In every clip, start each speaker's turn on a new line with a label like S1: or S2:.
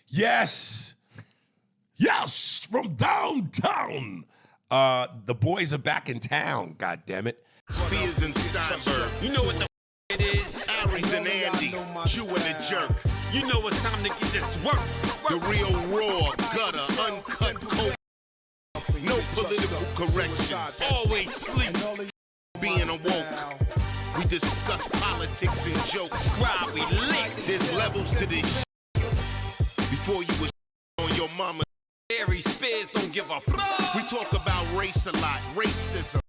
S1: Yes. Yes, from downtown. The boys are back in town, God damn it.
S2: Spears and Steinberg.
S3: You know what the it is?
S2: Aries and Andy. Chew and the jerk.
S3: You know it's time to get this work.
S2: The real raw, gutter, uncut, cold. No political corrections.
S3: Always sleep.
S2: Being awoke. We discuss politics and jokes.
S3: Scribe, we lit.
S2: There's levels to this before you was on your mama.
S3: Aries Spears don't give a fuck.
S2: We talk about race a lot, racism.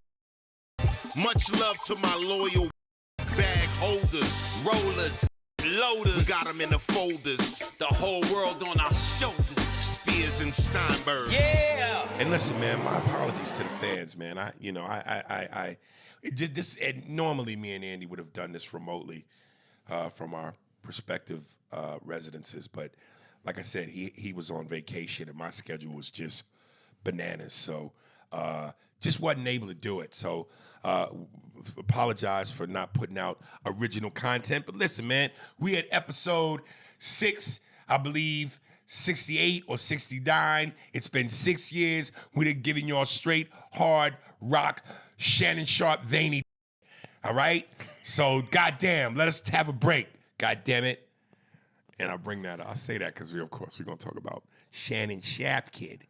S2: Much love to my loyal bag holders.
S3: Rollers, loaders.
S2: We got them in the folders.
S3: The whole world on our shoulders.
S2: Spears and Steinberg.
S3: Yeah.
S1: And listen, man, my apologies to the fans, man. Normally me and Andy would have done this remotely from our respective residences, but like I said, he was on vacation and my schedule was just bananas, so just wasn't able to do it. So apologize for not putting out original content. But listen, man, we at episode 6, I believe, 68 or 69. It's been 6 years. We've been giving y'all straight, hard rock, Shannon Sharpe, veiny. All right? So, goddamn, let us have a break. God damn it. And I'll bring that up. I'll say that because we're going to talk about Shannon Sharpe, kid.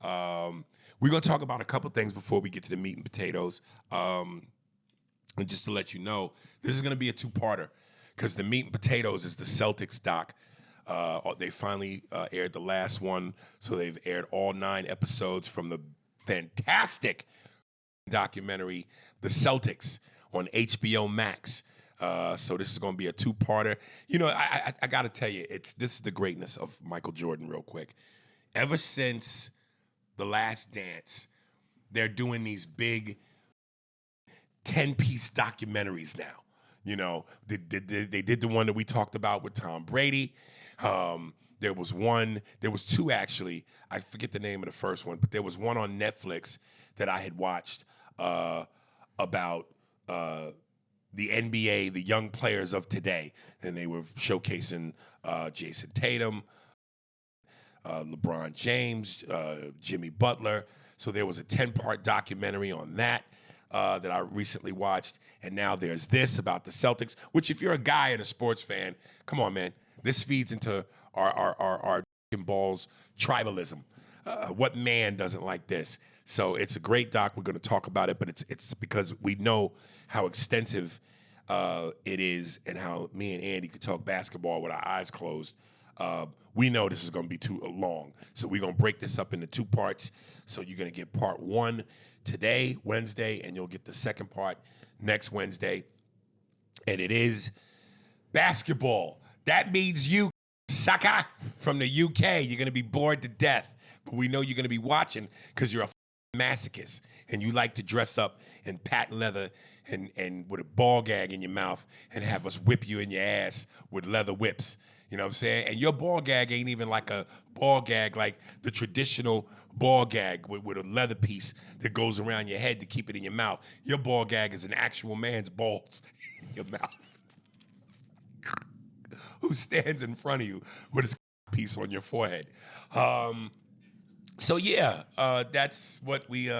S1: We're going to talk about a couple things before we get to the meat and potatoes. And just to let you know, this is going to be a two-parter because the meat and potatoes is the Celtics doc. They finally aired the last one, so they've aired all 9 episodes from the fantastic documentary, The Celtics, on HBO Max. So this is going to be a two-parter. You know, I got to tell you, this is the greatness of Michael Jordan real quick. Ever since The Last Dance, they're doing these big 10-piece documentaries now. You know, they did the one that we talked about with Tom Brady. There was 2 actually. I forget the name of the first one, but there was one on Netflix that I had watched about the NBA, the young players of today. And they were showcasing Jason Tatum, LeBron James, Jimmy Butler. So there was a 10-part documentary on that that I recently watched. And now there's this about the Celtics, which if you're a guy and a sports fan, come on, man. This feeds into our balls tribalism. What man doesn't like this? So it's a great doc. We're going to talk about it, but it's because we know how extensive it is and how me and Andy could talk basketball with our eyes closed. We know this is going to be too long. So we're going to break this up into 2 parts. So you're going to get part 1 today, Wednesday, and you'll get the second part next Wednesday. And it is basketball. That means you, sucker, from the UK. You're going to be bored to death. But we know you're going to be watching because you're a masochist and you like to dress up in patent leather and with a ball gag in your mouth and have us whip you in your ass with leather whips. You know what I'm saying? And your ball gag ain't even like a ball gag like the traditional ball gag with a leather piece that goes around your head to keep it in your mouth. Your ball gag is an actual man's balls in your mouth who stands in front of you with his piece on your forehead. So yeah, that's what we.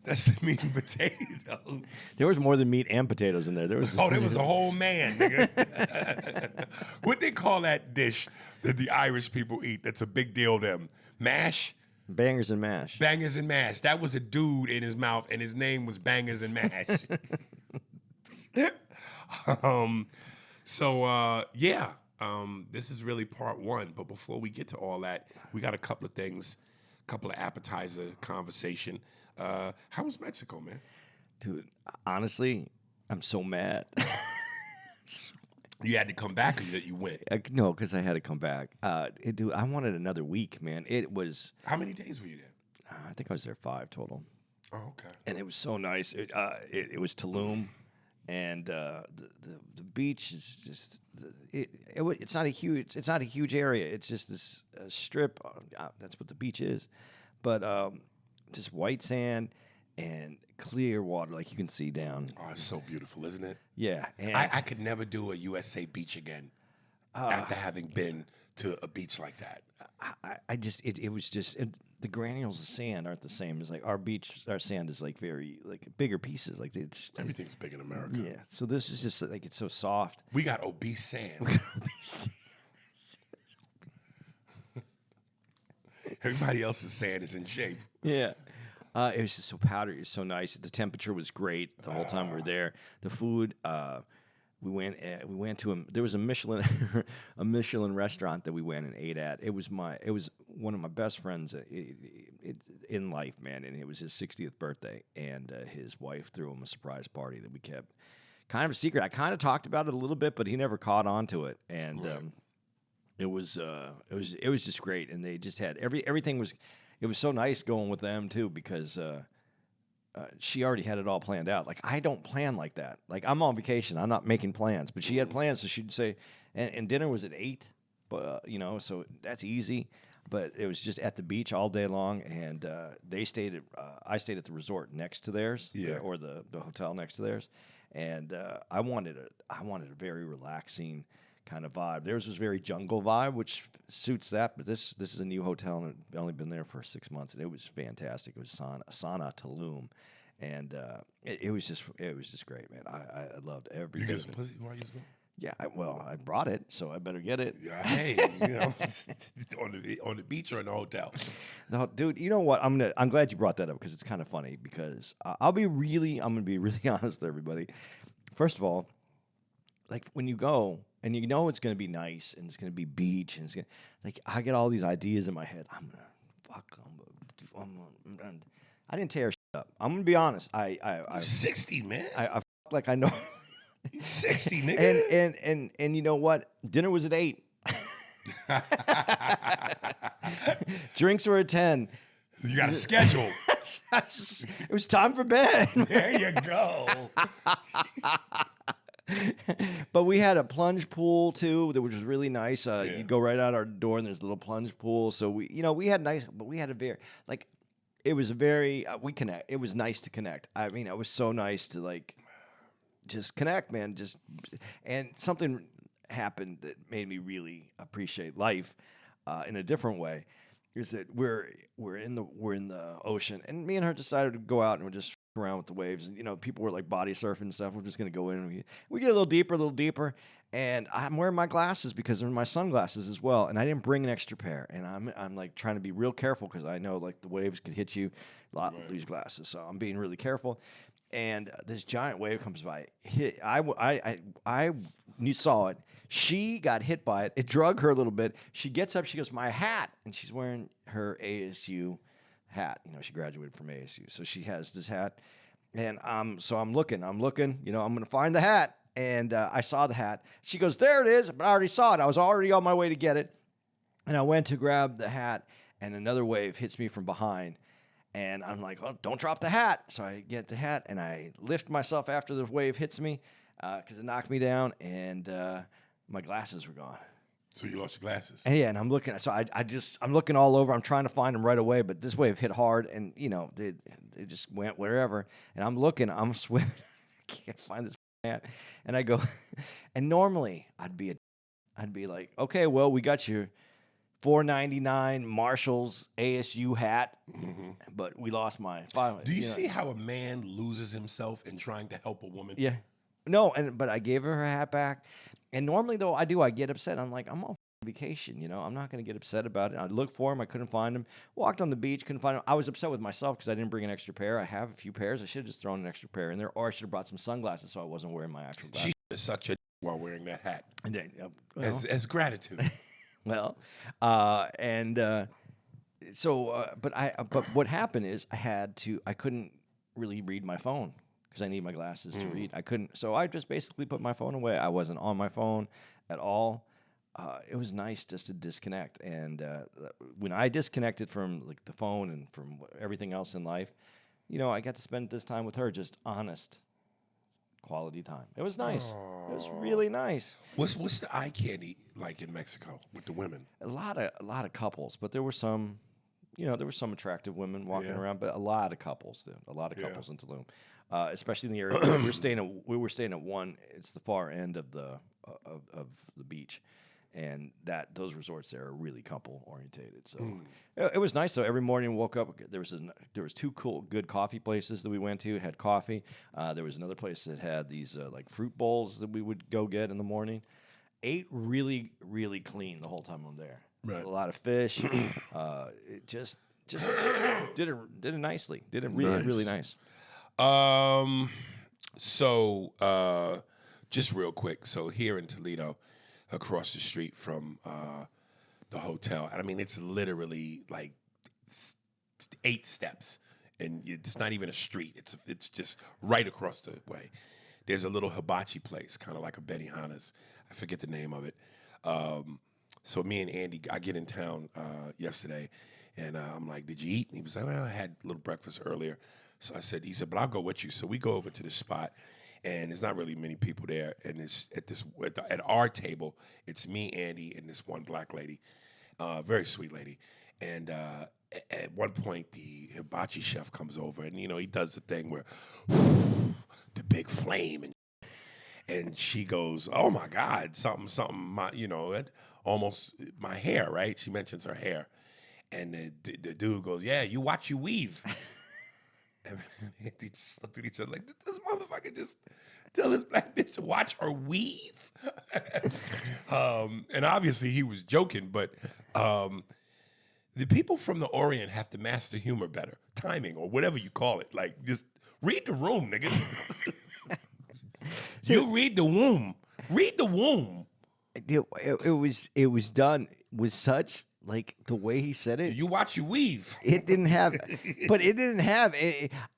S1: That's the meat and potatoes.
S4: There was more than meat and potatoes in there. There was
S1: a whole man, nigga. What they call that dish that the Irish people eat? That's a big deal to them. Mash.
S4: Bangers and mash.
S1: Bangers and mash. That was a dude in his mouth, and his name was Bangers and Mash. This is really part 1. But before we get to all that, we got a couple of things, a couple of appetizer conversation. How was Mexico, man?
S4: Dude, honestly, I'm so mad.
S1: You had to come back, or you went?
S4: No, because I had to come back. Dude, I wanted another week, man. It was.
S1: How many days were you there?
S4: I think I was there 5 total.
S1: Oh, okay.
S4: And it was so nice. It was Tulum, and the beach is just. It's not a huge area. It's just this strip. That's what the beach is, but just white sand and clear water, like you can see down.
S1: Oh, it's so beautiful, isn't it?
S4: Yeah. And
S1: I could never do a USA beach again. after having been to a beach like that?
S4: It was just the granules of sand aren't the same as like our sand is like very like bigger pieces. Like
S1: Everything's big in America.
S4: yeah. So this is just like it's so soft.
S1: We got obese sand. Everybody else's sand is in shape.
S4: Yeah. It was just so powdery. It was so nice. The temperature was great the whole time we were there. The food, we went to there was a Michelin a Michelin restaurant that we went and ate at. It was one of my best friends in life, man, and it was his 60th birthday, and his wife threw him a surprise party that we kept kind of a secret. I kind of talked about it a little bit, but he never caught on to it, and it was just great. And they just had everything was. It was so nice going with them too because she already had it all planned out. Like I don't plan like that. Like I'm on vacation, I'm not making plans. But she had plans, so she'd say, and dinner was at 8, but so that's easy. But it was just at the beach all day long, and I stayed at the resort next to theirs, or the hotel next to theirs, and I wanted a very relaxing kind of vibe. Theirs was very jungle vibe, which suits that. But this is a new hotel, and I've only been there for 6 months, and it was fantastic. It was sauna Tulum, and it was just great, man. I loved every.
S1: You
S4: bit
S1: get
S4: of
S1: some
S4: it.
S1: pussy while you was going?
S4: Yeah, I brought it, so I better get it.
S1: Yeah, hey, on the beach or in the hotel.
S4: No, dude, you know what? I'm glad you brought that up because it's kind of funny. Because I'm gonna be really honest with everybody. First of all, like when you go and you know it's gonna be nice and it's gonna be beach and it's gonna, like I get all these ideas in my head. I didn't tear shit up. I'm gonna be honest.
S1: You're 60, man.
S4: I like I know.
S1: You're 60, nigga.
S4: And you know what? Dinner was at 8. Drinks were at 10.
S1: You got a schedule.
S4: It was time for bed.
S1: There you go.
S4: But we had a plunge pool too, which was really nice. You go right out our door and there's a little plunge pool. So we had nice, but we had a very it was a very we connect. It was nice to connect. I mean, it was so nice to like just connect, man. And something happened that made me really appreciate life in a different way. Is that we're in the ocean, and me and her decided to go out and we're just f- around with the waves. And people were like body surfing and stuff. We're just gonna go in and we get a little deeper. And I'm wearing my glasses because they're my sunglasses as well. And I didn't bring an extra pair. And I'm like trying to be real careful because I know like the waves could hit you a lot with these glasses. So I'm being really careful. And this giant wave comes by. You saw it. She got hit by it. It drug her a little bit. She gets up. She goes, "My hat," and she's wearing her ASU hat. She graduated from ASU, so she has this hat. And so I'm looking. I'm going to find the hat. And I saw the hat. She goes, "There it is," but I already saw it. I was already on my way to get it. And I went to grab the hat, and another wave hits me from behind. And I'm like, "Oh, don't drop the hat." So I get the hat, and I lift myself after the wave hits me because it knocked me down, and my glasses were gone.
S1: So you lost your glasses.
S4: And I'm looking. So I'm looking all over. I'm trying to find them right away, but this wave hit hard, and they just went wherever. And I'm looking. I'm swimming. I can't find this hat. And I go, and normally I'd be like, "Okay, well, we got your $4.99 Marshall's ASU hat," but we lost my $5.
S1: Do you see how a man loses himself in trying to help a woman?
S4: Yeah. No, but I gave her hat back. And normally, though, I get upset. I'm like, I'm on vacation, I'm not going to get upset about it. I looked for him. I couldn't find him. Walked on the beach, couldn't find him. I was upset with myself because I didn't bring an extra pair. I have a few pairs. I should have just thrown an extra pair in there, or I should have brought some sunglasses so I wasn't wearing my actual glasses.
S1: She should have sucked your while wearing that hat.
S4: And then,
S1: As gratitude.
S4: Well, but what happened is I couldn't really read my phone because I need my glasses to read. I couldn't, so I just basically put my phone away. I wasn't on my phone at all. It was nice just to disconnect. And when I disconnected from like the phone and from everything else in life, I got to spend this time with her, just honest quality time. It was nice. Aww. It was really nice.
S1: What's the eye candy like in Mexico with the women?
S4: A lot of couples, but there were some, attractive women walking around, but a lot of couples, dude. A lot of couples in Tulum, especially in the area we were staying at one. It's the far end of the beach, and those resorts there are really couple orientated. So it was nice though. Every morning we woke up, there was two good coffee places that we went to, had coffee. There was another place that had these like fruit bowls that we would go get in the morning. Ate really, really clean the whole time I'm there.
S1: Right.
S4: A lot of fish. It just did it nicely. Did it really, really nice.
S1: So just real quick. So here in Toledo, across the street from the hotel, I mean, it's literally like 8 steps, and it's not even a street. It's just right across the way. There's a little hibachi place, kind of like a Benihana's. I forget the name of it. So me and Andy, I get in town yesterday, and I'm like, "Did you eat?" And he was like, "Well, I had a little breakfast earlier." So he said, "But I'll go with you." So we go over to the spot, and there's not really many people there. And it's at our table, it's me, Andy, and this one black lady, very sweet lady. And at one point, the hibachi chef comes over, and he does the thing where the big flame, and she goes, "Oh my God, something, almost my hair, right?" She mentions her hair, and the dude goes, "Yeah, you watch you weave." And they just looked at each other like, "This motherfucker just tell this black bitch to watch her weave." And obviously he was joking, but the people from the Orient have to master humor better, timing or whatever you call it. Like, just read the room, nigga. You read the womb. Read the womb.
S4: It was done with such, like, the way he said it.
S1: You watch you weave.
S4: It didn't have, but it didn't have.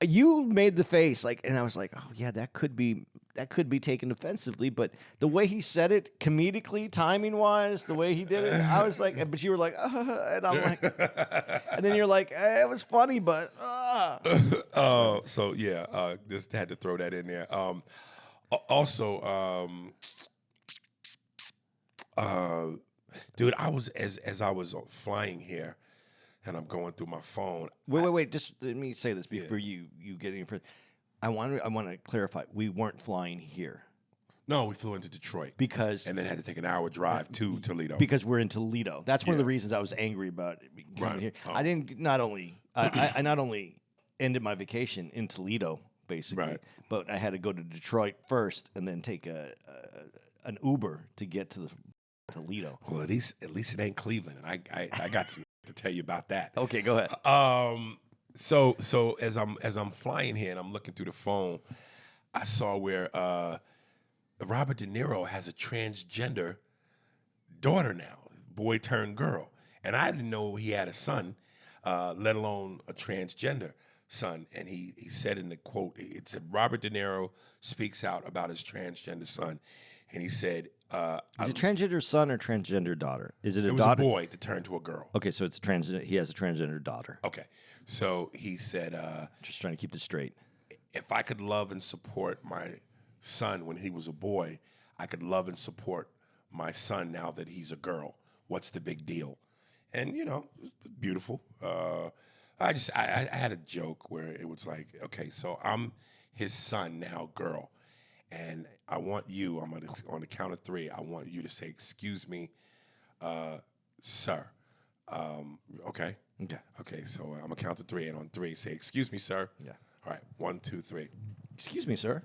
S4: You made the face like, and I was like, oh yeah, that could be taken offensively. But the way he said it, comedically, timing wise, the way he did it, I was like, but you were like, and I'm like, and then you're like, it was funny, but.
S1: So yeah, just had to throw that in there. Also, dude, I was as I was flying here, and I'm going through my phone.
S4: Wait. Just let me say this before you get any further. I want to clarify. We weren't flying here.
S1: No, we flew into Detroit
S4: and
S1: then had to take an hour drive to Toledo
S4: because we're in Toledo. That's one of the reasons I was angry about coming here.
S1: Oh.
S4: I didn't not only I not only ended my vacation in Toledo basically, but I had to go to Detroit first and then take an Uber to get to the Toledo.
S1: Well, at least it ain't Cleveland, and I got some to tell you about that.
S4: Okay, go ahead.
S1: So as I'm flying here and I'm looking through the phone, I saw where Robert De Niro has a transgender daughter now, boy turned girl, and I didn't know he had a son, let alone a transgender son. And he said in the quote, it said Robert De Niro speaks out about his transgender son, and he said,
S4: is it transgender son or transgender daughter? Is it a
S1: it was
S4: daughter?
S1: a boy to turn to a girl.
S4: Okay, so it's transgender. He has a transgender daughter.
S1: Okay, so he said,
S4: Just trying to keep this straight.
S1: if I could love and support my son when he was a boy, I could love and support my son now that he's a girl. What's the big deal? And beautiful. I had a joke where it was like, okay, so I'm his son now, girl, and I want you. On the count of 3. I want you to say, "Excuse me, sir." Okay.
S4: Okay.
S1: Okay. So I'm gonna count to 3, and on 3, say, "Excuse me, sir."
S4: Yeah.
S1: All right. 1, 2, 3.
S4: Excuse me, sir.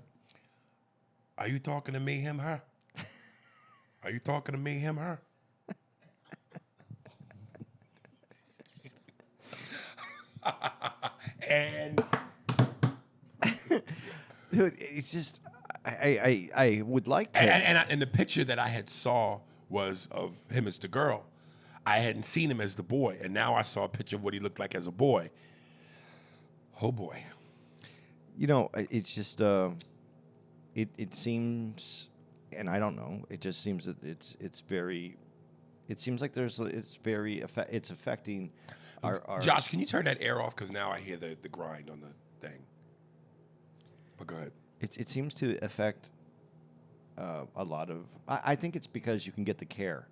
S1: Are you talking to me, him, her? Are you talking to me, him, her? And
S4: Dude, it's just I would like to.
S1: and the picture that I had saw was of him as the girl. I hadn't seen him as the boy, and now I saw a picture of what he looked like as a boy. Oh boy.
S4: It's just it seems, and I don't know. It just seems that it's very. It seems like it's affecting our.
S1: Josh, can you turn that air off? Because now I hear the grind on the thing. But go ahead.
S4: It seems to affect a lot of. I think it's because you can get the care.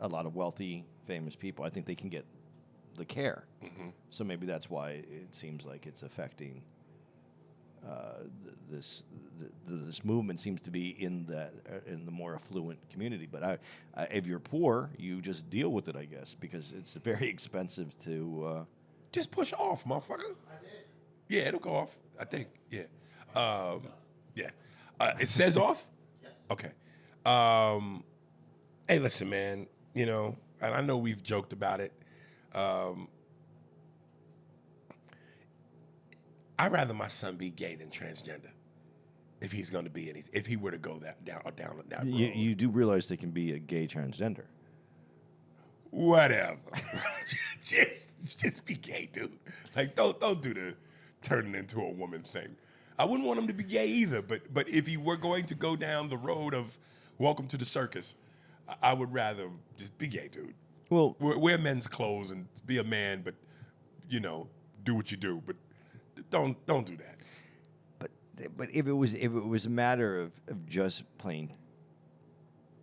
S4: A lot of wealthy, famous people, I think they can get the care. Mm-hmm. So maybe that's why it seems like it's affecting this movement seems to be in the more affluent community. But if you're poor, you just deal with it, I guess, because it's very expensive to.
S1: Just push off, motherfucker. I did. Yeah, it'll go off. I think. Yeah. Yeah. It says off? Yes. Okay. Hey, listen, man. You know, and I know we've joked about it. I'd rather my son be gay than transgender. If he's going to be anything, if he were to go down that road.
S4: You do realize they can be a gay transgender.
S1: Whatever. just be gay, dude. Like don't do the turning into a woman thing. I wouldn't want him to be gay either, but if he were going to go down the road of welcome to the circus, I would rather just be gay, dude.
S4: Well,
S1: wear men's clothes and be a man, but you know, do what you do, but don't do that.
S4: But if it was a matter of just plain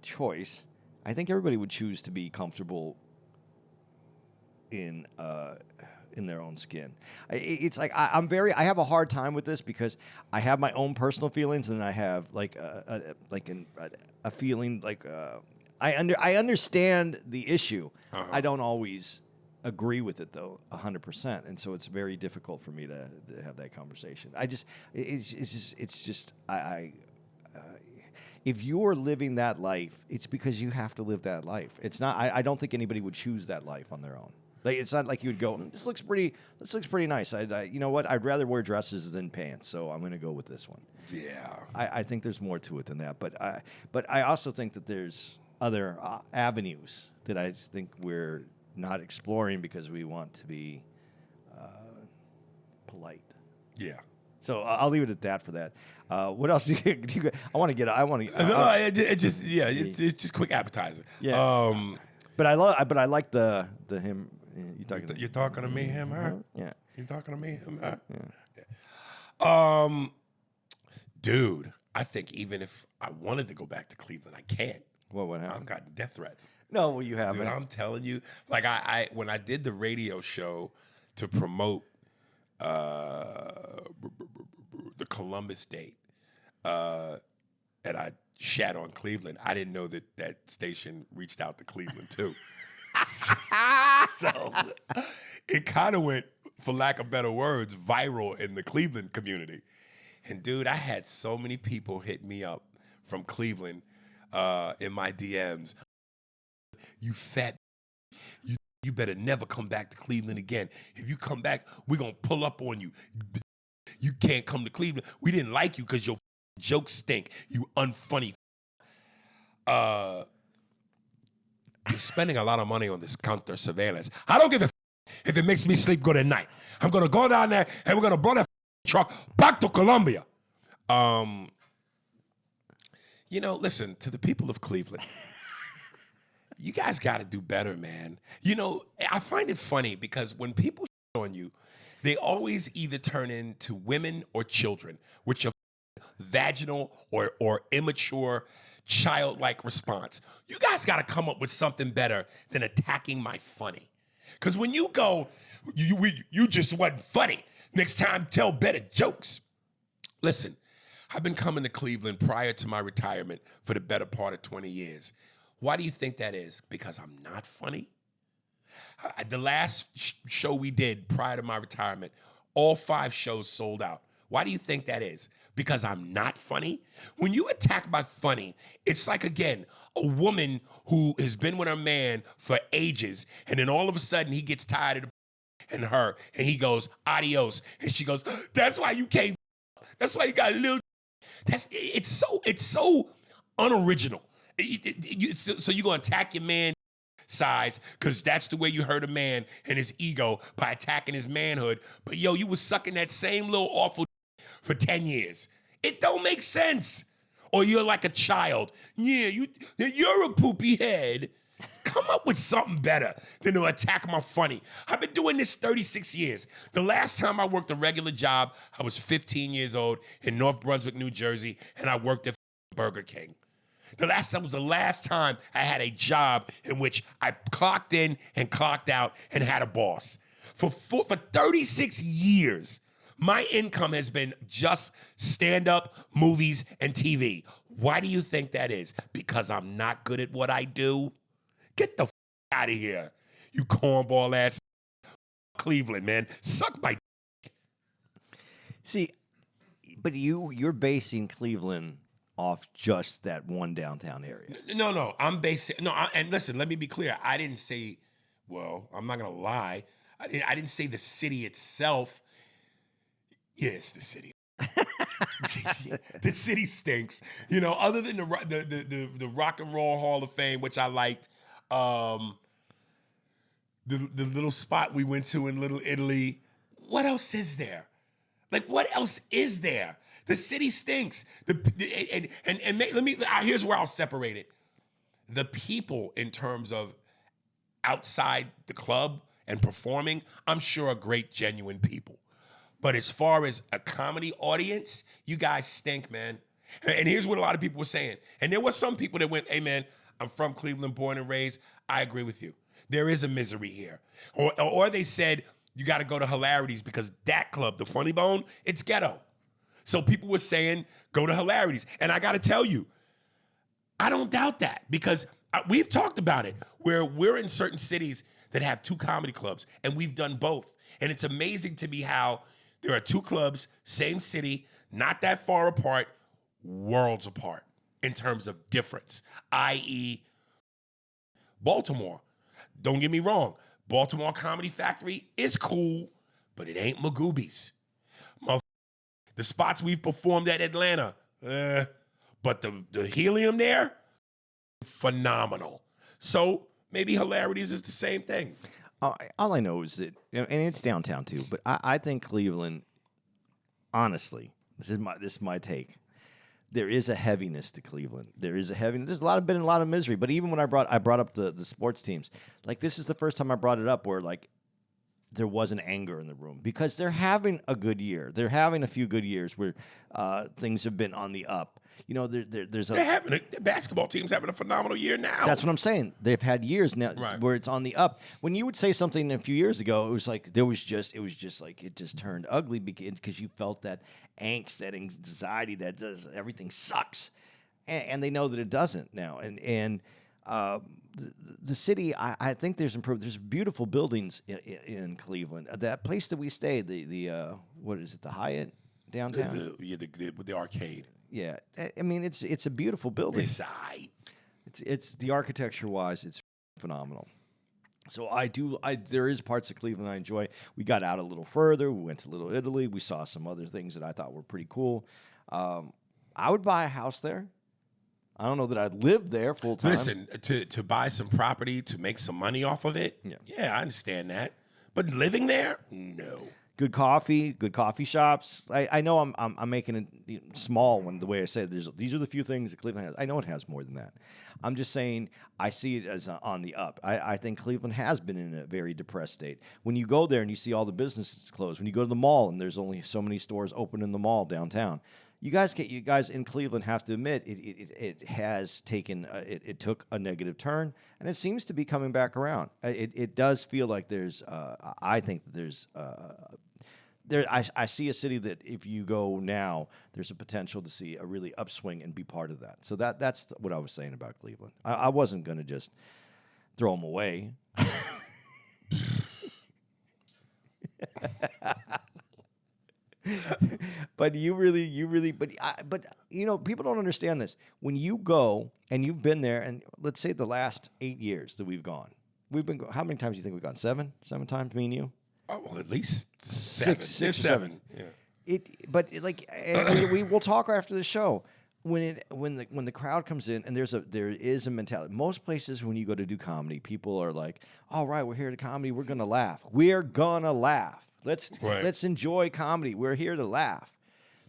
S4: choice, I think everybody would choose to be comfortable in their own skin. It's like I have a hard time with this because I have my own personal feelings, and I have like a feeling like I understand the issue. Uh-huh. I don't always agree with it though 100%, and so it's very difficult for me to have that conversation. If you're living that life, it's because you have to live that life. It's not. I don't think anybody would choose that life on their own. Like it's not like you would go, this looks pretty nice. You know what? I'd rather wear dresses than pants, so I'm going to go with this one.
S1: Yeah.
S4: I think there's more to it than that, but I also think that there's other avenues that I think we're not exploring because we want to be polite.
S1: Yeah.
S4: So I'll leave it at that for that. What else do you I want to get.
S1: It's just quick appetizer.
S4: Yeah. But I like the him.
S1: You're talking to me, him, her.
S4: Yeah.
S1: You're talking to me, him, her. Yeah. Dude, I think even if I wanted to go back to Cleveland, I can't.
S4: What happened?
S1: I've gotten death threats.
S4: No, well, you haven't.
S1: Dude, I'm telling you, like I when I did the radio show to promote the Columbus date, and I shat on Cleveland, I didn't know that station reached out to Cleveland too. So it kind of went, for lack of better words, viral in the Cleveland community. And dude, I had so many people hit me up from Cleveland in my DMs. You fat, you better never come back to Cleveland again. If you come back, we're going to pull up on you. You can't come to Cleveland. We didn't like you because your jokes stink. You unfunny. You're spending a lot of money on this counter surveillance. I don't give a if it makes me sleep good at night. I'm going to go down there and we're going to bring that truck back to Columbia. You know, listen, to the people of Cleveland, you guys got to do better, man. You know, I find it funny because when people shit on you, they always either turn into women or children, which are vaginal or immature, childlike response. You guys got to come up with something better than attacking my funny. Because when you go, you just wasn't funny. Next time, tell better jokes. Listen, I've been coming to Cleveland prior to my retirement for the better part of 20 years. Why do you think that is? Because I'm not funny? The last show we did prior to my retirement, all 5 shows sold out. Why do you think that is? Because I'm not funny? When you attack my funny, it's like, again, a woman who has been with her man for ages, and then all of a sudden he gets tired of and her, and he goes, adios. And she goes, that's why you can't. That's why you got a little. It's so unoriginal. So you're going to attack your man size because that's the way you hurt a man and his ego, by attacking his manhood. But yo, you was sucking that same little awful for 10 years. It don't make sense. Or you're like a child. Yeah, you're a poopy head. Come up with something better than to attack my funny. I've been doing this 36 years. The last time I worked a regular job, I was 15 years old in North Brunswick, New Jersey, and I worked at Burger King. That was the last time I had a job in which I clocked in and clocked out and had a boss. For 36 years, My income has been just stand-up, movies, and TV. Why do you think that is? Because I'm not good at what I do? Get the out of here, you cornball ass Cleveland, man. Suck my
S4: See, but you're basing Cleveland off just that one downtown area.
S1: No, I'm basing and listen, let me be clear. I didn't say, well, I'm not gonna lie. I didn't say the city itself. Yes, the city. The city stinks. You know, other than the Rock and Roll Hall of Fame, which I liked, the little spot we went to in Little Italy. What else is there? Like, what else is there? The city stinks. Here's where I'll separate it. The people, in terms of outside the club and performing, I'm sure are great, genuine people. But as far as a comedy audience, you guys stink, man. And here's what a lot of people were saying. And there were some people that went, hey, man, I'm from Cleveland, born and raised. I agree with you. There is a misery here. Or they said, you got to go to Hilarities because that club, the Funny Bone, it's ghetto. So people were saying, go to Hilarities. And I got to tell you, I don't doubt that because we've talked about it where we're in certain cities that have two comedy clubs and we've done both. And it's amazing to me how there are two clubs, same city, not that far apart, worlds apart in terms of difference, i.e. Baltimore. Don't get me wrong. Baltimore Comedy Factory is cool, but it ain't Magooby's. The spots we've performed at Atlanta, but the helium there, phenomenal. So maybe Hilarities is the same thing.
S4: All I know is that, and it's downtown too, but I think Cleveland, honestly, this is my take. There is a heaviness to Cleveland. There is a heaviness. There's been a lot of misery. But even when I brought up the sports teams, like this is the first time I brought it up where like there wasn't anger in the room because they're having a good year. They're having a few good years where things have been on the up. You know, there's
S1: the basketball team's having a phenomenal year now.
S4: That's what I'm saying. They've had years now where it's on the up. When you would say something a few years ago, it was like it was just like it just turned ugly because you felt that angst, that anxiety, that does everything sucks, and they know that it doesn't now. And the city, I think there's improved. There's beautiful buildings in Cleveland. That place that we stayed, the what is it, the Hyatt downtown?
S1: The arcade.
S4: Yeah, I mean it's a beautiful building. It's the architecture wise, it's phenomenal. So there is parts of Cleveland I enjoy. We got out a little further. We went to Little Italy. We saw some other things that I thought were pretty cool. I would buy a house there. I don't know that I'd live there full time.
S1: Listen, to buy some property, to make some money off of it, yeah, I understand that. But living there, no.
S4: Good coffee shops. I know I'm making it small when the way I said it. These are the few things that Cleveland has. I know it has more than that. I'm just saying I see it as on the up. I think Cleveland has been in a very depressed state. When you go there and you see all the businesses closed, when you go to the mall and there's only so many stores open in the mall downtown, you guys in Cleveland have to admit it has taken it took a negative turn and it seems to be coming back around. It does feel like there's I think that there's I see a city that if you go now, there's a potential to see a really upswing and be part of that. So that's what I was saying about Cleveland. I wasn't going to just throw them away. But but you know, people don't understand this. When you go and you've been there, and let's say the last 8 years that we've gone, how many times do you think we've gone? Seven times, me and you.
S1: Oh, well, at least six or seven. Yeah.
S4: We'll talk after the show. When the crowd comes in and there is a mentality. Most places when you go to do comedy, people are like, "All right, we're here to comedy. We're gonna laugh. We're gonna laugh. Let's enjoy comedy. We're here to laugh."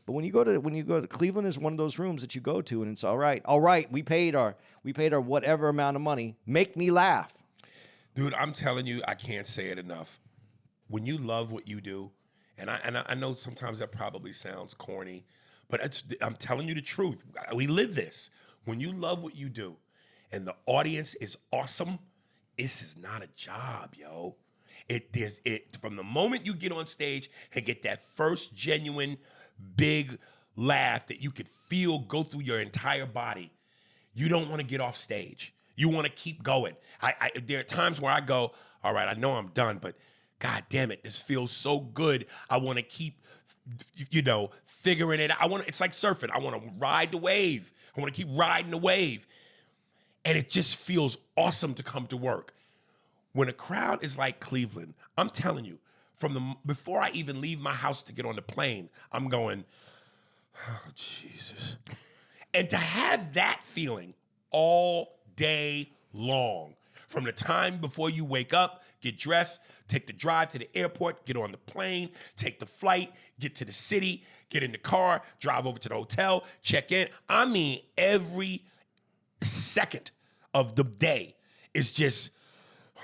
S4: But when you go to Cleveland is one of those rooms that you go to and it's all right. We paid our whatever amount of money. Make me laugh,
S1: dude. I'm telling you, I can't say it enough. When you love what you do, and I know sometimes that probably sounds corny, but I'm telling you the truth. We live this. When you love what you do, and the audience is awesome, this is not a job, yo. It from the moment you get on stage and get that first genuine big laugh that you could feel go through your entire body, you don't want to get off stage. You want to keep going. There are times where I go, all right, I know I'm done, but God damn it, this feels so good. I want to keep, figuring it out. It's like surfing. I want to ride the wave. I want to keep riding the wave. And it just feels awesome to come to work. When a crowd is like Cleveland, I'm telling you, before I even leave my house to get on the plane, I'm going, oh, Jesus. And to have that feeling all day long, from the time before you wake up, get dressed, take the drive to the airport, get on the plane, take the flight, get to the city, get in the car, drive over to the hotel, check in. I mean, every second of the day is just,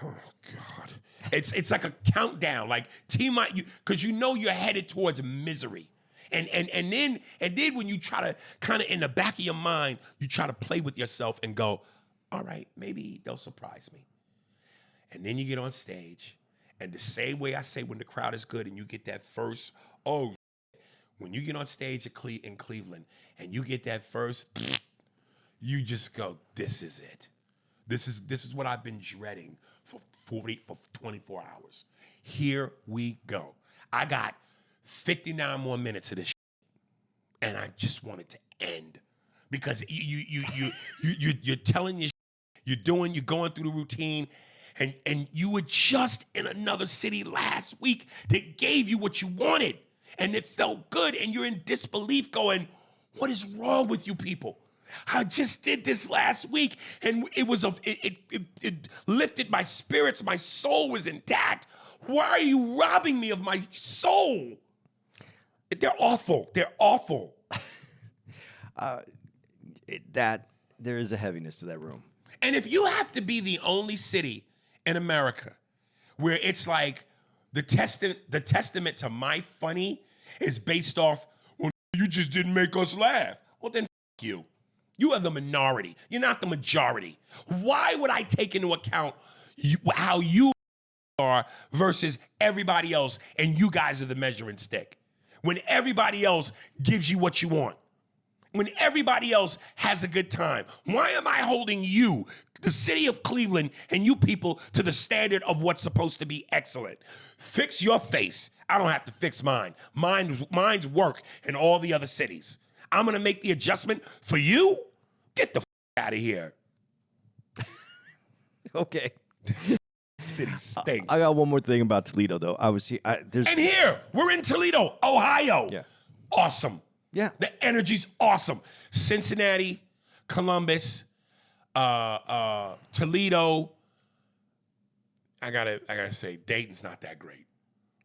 S1: oh God. It's like a countdown, like because you're headed towards misery. And then when you try to kind of in the back of your mind, you try to play with yourself and go, all right, maybe they'll surprise me. And then you get on stage, and the same way I say when the crowd is good and you get that first, when you get on stage in Cleveland and you get that first, you just go, this is it. This is what I've been dreading for 24 hours. Here we go. I got 59 more minutes of this and I just want it to end. Because you're telling your you're going through the routine, and you were just in another city last week that gave you what you wanted, and it felt good, and you're in disbelief going, what is wrong with you people? I just did this last week, and it lifted my spirits. My soul was intact. Why are you robbing me of my soul? They're awful. They're awful.
S4: There is a heaviness to that room.
S1: And if you have to be the only city in America where it's like the testament to my funny is based off, well, you just didn't make us laugh. Well, then fuck you. You are the minority. You're not the majority. Why would I take into account how you are versus everybody else, and you guys are the measuring stick? When everybody else gives you what you want. When everybody else has a good time. Why am I holding you, the city of Cleveland, and you people to the standard of what's supposed to be excellent? Fix your face. I don't have to fix mine. Mine's work in all the other cities. I'm going to make the adjustment for you? Get the out of here.
S4: Okay.
S1: City stinks.
S4: I got one more thing about Toledo, though.
S1: And here, we're in Toledo, Ohio.
S4: Yeah.
S1: Awesome.
S4: Yeah.
S1: The energy's awesome. Cincinnati, Columbus, Toledo. I gotta say, Dayton's not that great.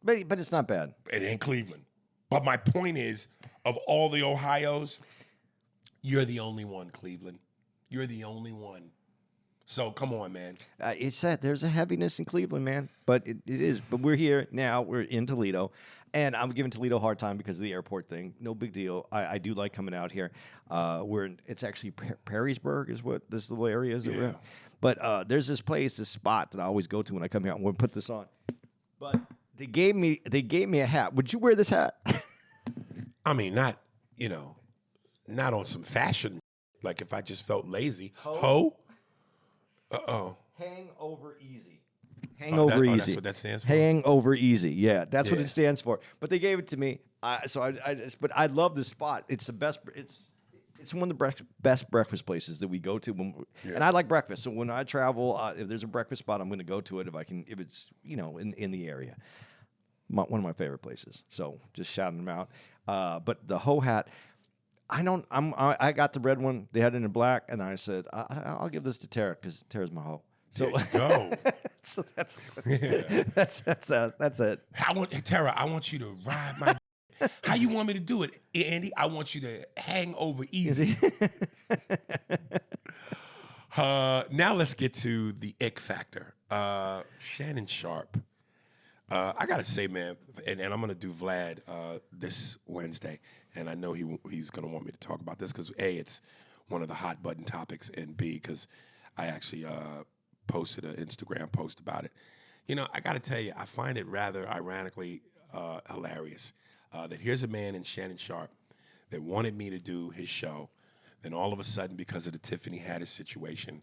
S4: But it's not bad.
S1: It ain't Cleveland. But my point is, of all the Ohios, you're the only one, Cleveland. You're the only one. So come on, man.
S4: It's that there's a heaviness in Cleveland, man. But it is. But we're here now. We're in Toledo, and I'm giving Toledo a hard time because of the airport thing. No big deal. I do like coming out here. It's actually Perrysburg is what this little area is.
S1: Yeah.
S4: But there's this spot that I always go to when I come here. I'm going to put this on. But they gave me a hat. Would you wear this hat?
S1: I mean, not on some fashion. Like if I just felt lazy. Ho? Uh-oh.
S4: Hangover easy. Hangover easy.
S1: That's what that stands for?
S4: Hangover easy. Yeah, that's what
S1: Yeah.
S4: it stands for. But they gave it to me. But I love this spot. It's the best. It's one of the best breakfast places that we go to. And I like breakfast. So when I travel, if there's a breakfast spot, I'm going to go to it if it's in the area. One of my favorite places. So just shouting them out. But the Ho hat. I got the red one. They had it in black, and I said, I'll give this to Tara because Tara's my hoe. So
S1: There you go.
S4: so that's it.
S1: Tara, I want you to ride my. How you want me to do it, Andy? I want you to hang over easy. Now let's get to the ick factor. Shannon Sharpe. I gotta say, man, and I'm gonna do Vlad this Wednesday, and I know he's gonna want me to talk about this because A, it's one of the hot button topics, and B, because I actually posted an Instagram post about it. You know, I got to tell you, I find it rather ironically hilarious that here's a man in Shannon Sharpe that wanted me to do his show, then all of a sudden, because of the Tiffany Haddish situation,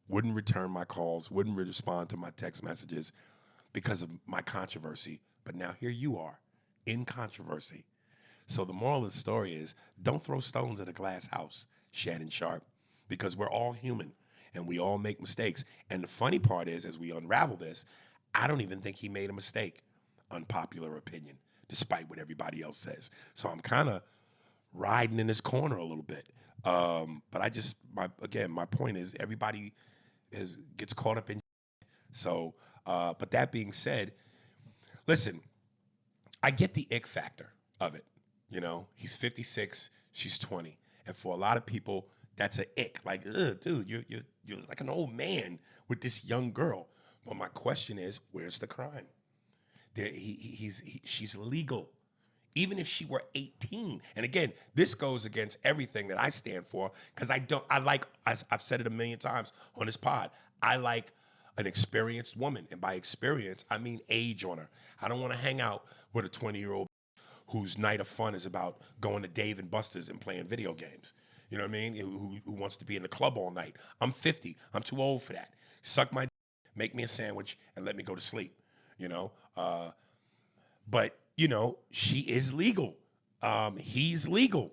S1: wouldn't return my calls, wouldn't respond to my text messages because of my controversy. But now here you are in controversy. So the moral of the story is, don't throw stones at a glass house, Shannon Sharpe, because we're all human and we all make mistakes. And the funny part is, as we unravel this, I don't even think he made a mistake. Unpopular opinion, despite what everybody else says. So I'm kind of riding in his corner a little bit. But I just, my point is, everybody gets caught up in. So, but that being said, listen, I get the ick factor of it. You know, he's 56, she's 20, and for a lot of people, that's an ick. Like, ugh, dude, you're like an old man with this young girl. But my question is, where's the crime? She's legal. Even if she were 18. And again, this goes against everything that I stand for, because I've said it a million times on this pod, I like an experienced woman. And by experience, I mean age on her. I don't want to hang out with a 20-year-old whose night of fun is about going to Dave and Buster's and playing video games. You know what I mean? Who wants to be in the club all night. I'm 50. I'm too old for that. Suck my make me a sandwich, and let me go to sleep. You know? But, you know, she is legal. He's legal.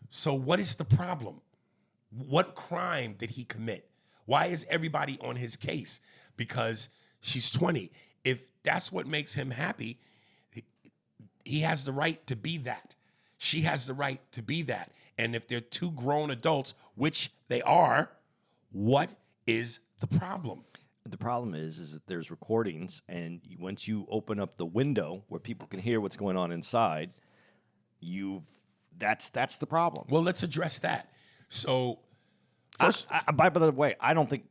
S1: So what is the problem? What crime did he commit? Why is everybody on his case? Because she's 20. If that's what makes him happy, he has the right to be that. She has the right to be that. And if they're two grown adults, which they are, what is the problem?
S4: The problem is that there's recordings, and once you open up the window where people can hear what's going on inside, that's the problem.
S1: Well, let's address that. So,
S4: first, by the way, I don't think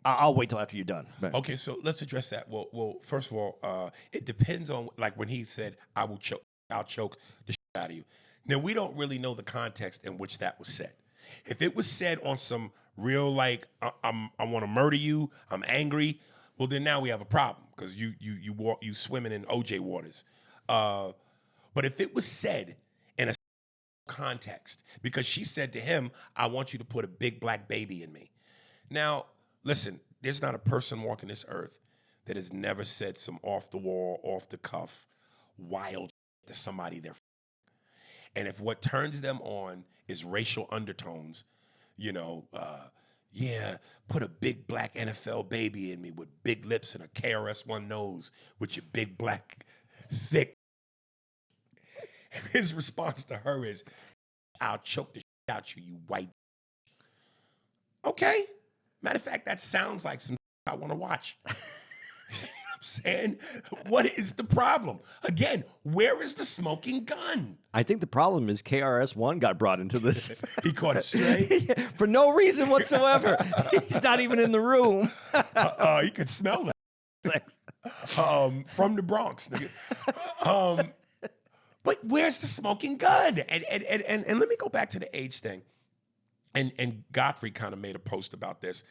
S4: I'll wait till after you're done.
S1: Okay, so let's address that. Well, first of all, it depends on, like when he said, "I'll choke the shit out of you." Now, we don't really know the context in which that was said. If it was said on some real, like, I want to murder you, I'm angry, well, then now we have a problem, because you swimming in OJ waters. But if it was said in a context, because she said to him, "I want you to put a big black baby in me." Now, listen, there's not a person walking this earth that has never said some off the wall, off the cuff, wild to somebody they're. And if what turns them on is racial undertones, you know, put a big black NFL baby in me with big lips and a KRS-One nose with your big black thick. And his response to her is, "I'll choke the shit out you, you white." Okay. Matter of fact, that sounds like some I want to watch. You know what I'm saying? What is the problem? Again, where is the smoking gun?
S4: I think the problem is KRS-One got brought into this.
S1: He caught it straight.
S4: For no reason whatsoever. He's not even in the room.
S1: You could smell that. From the Bronx. Nigga. But where's the smoking gun? And let me go back to the age thing. And Godfrey kind of made a post about this,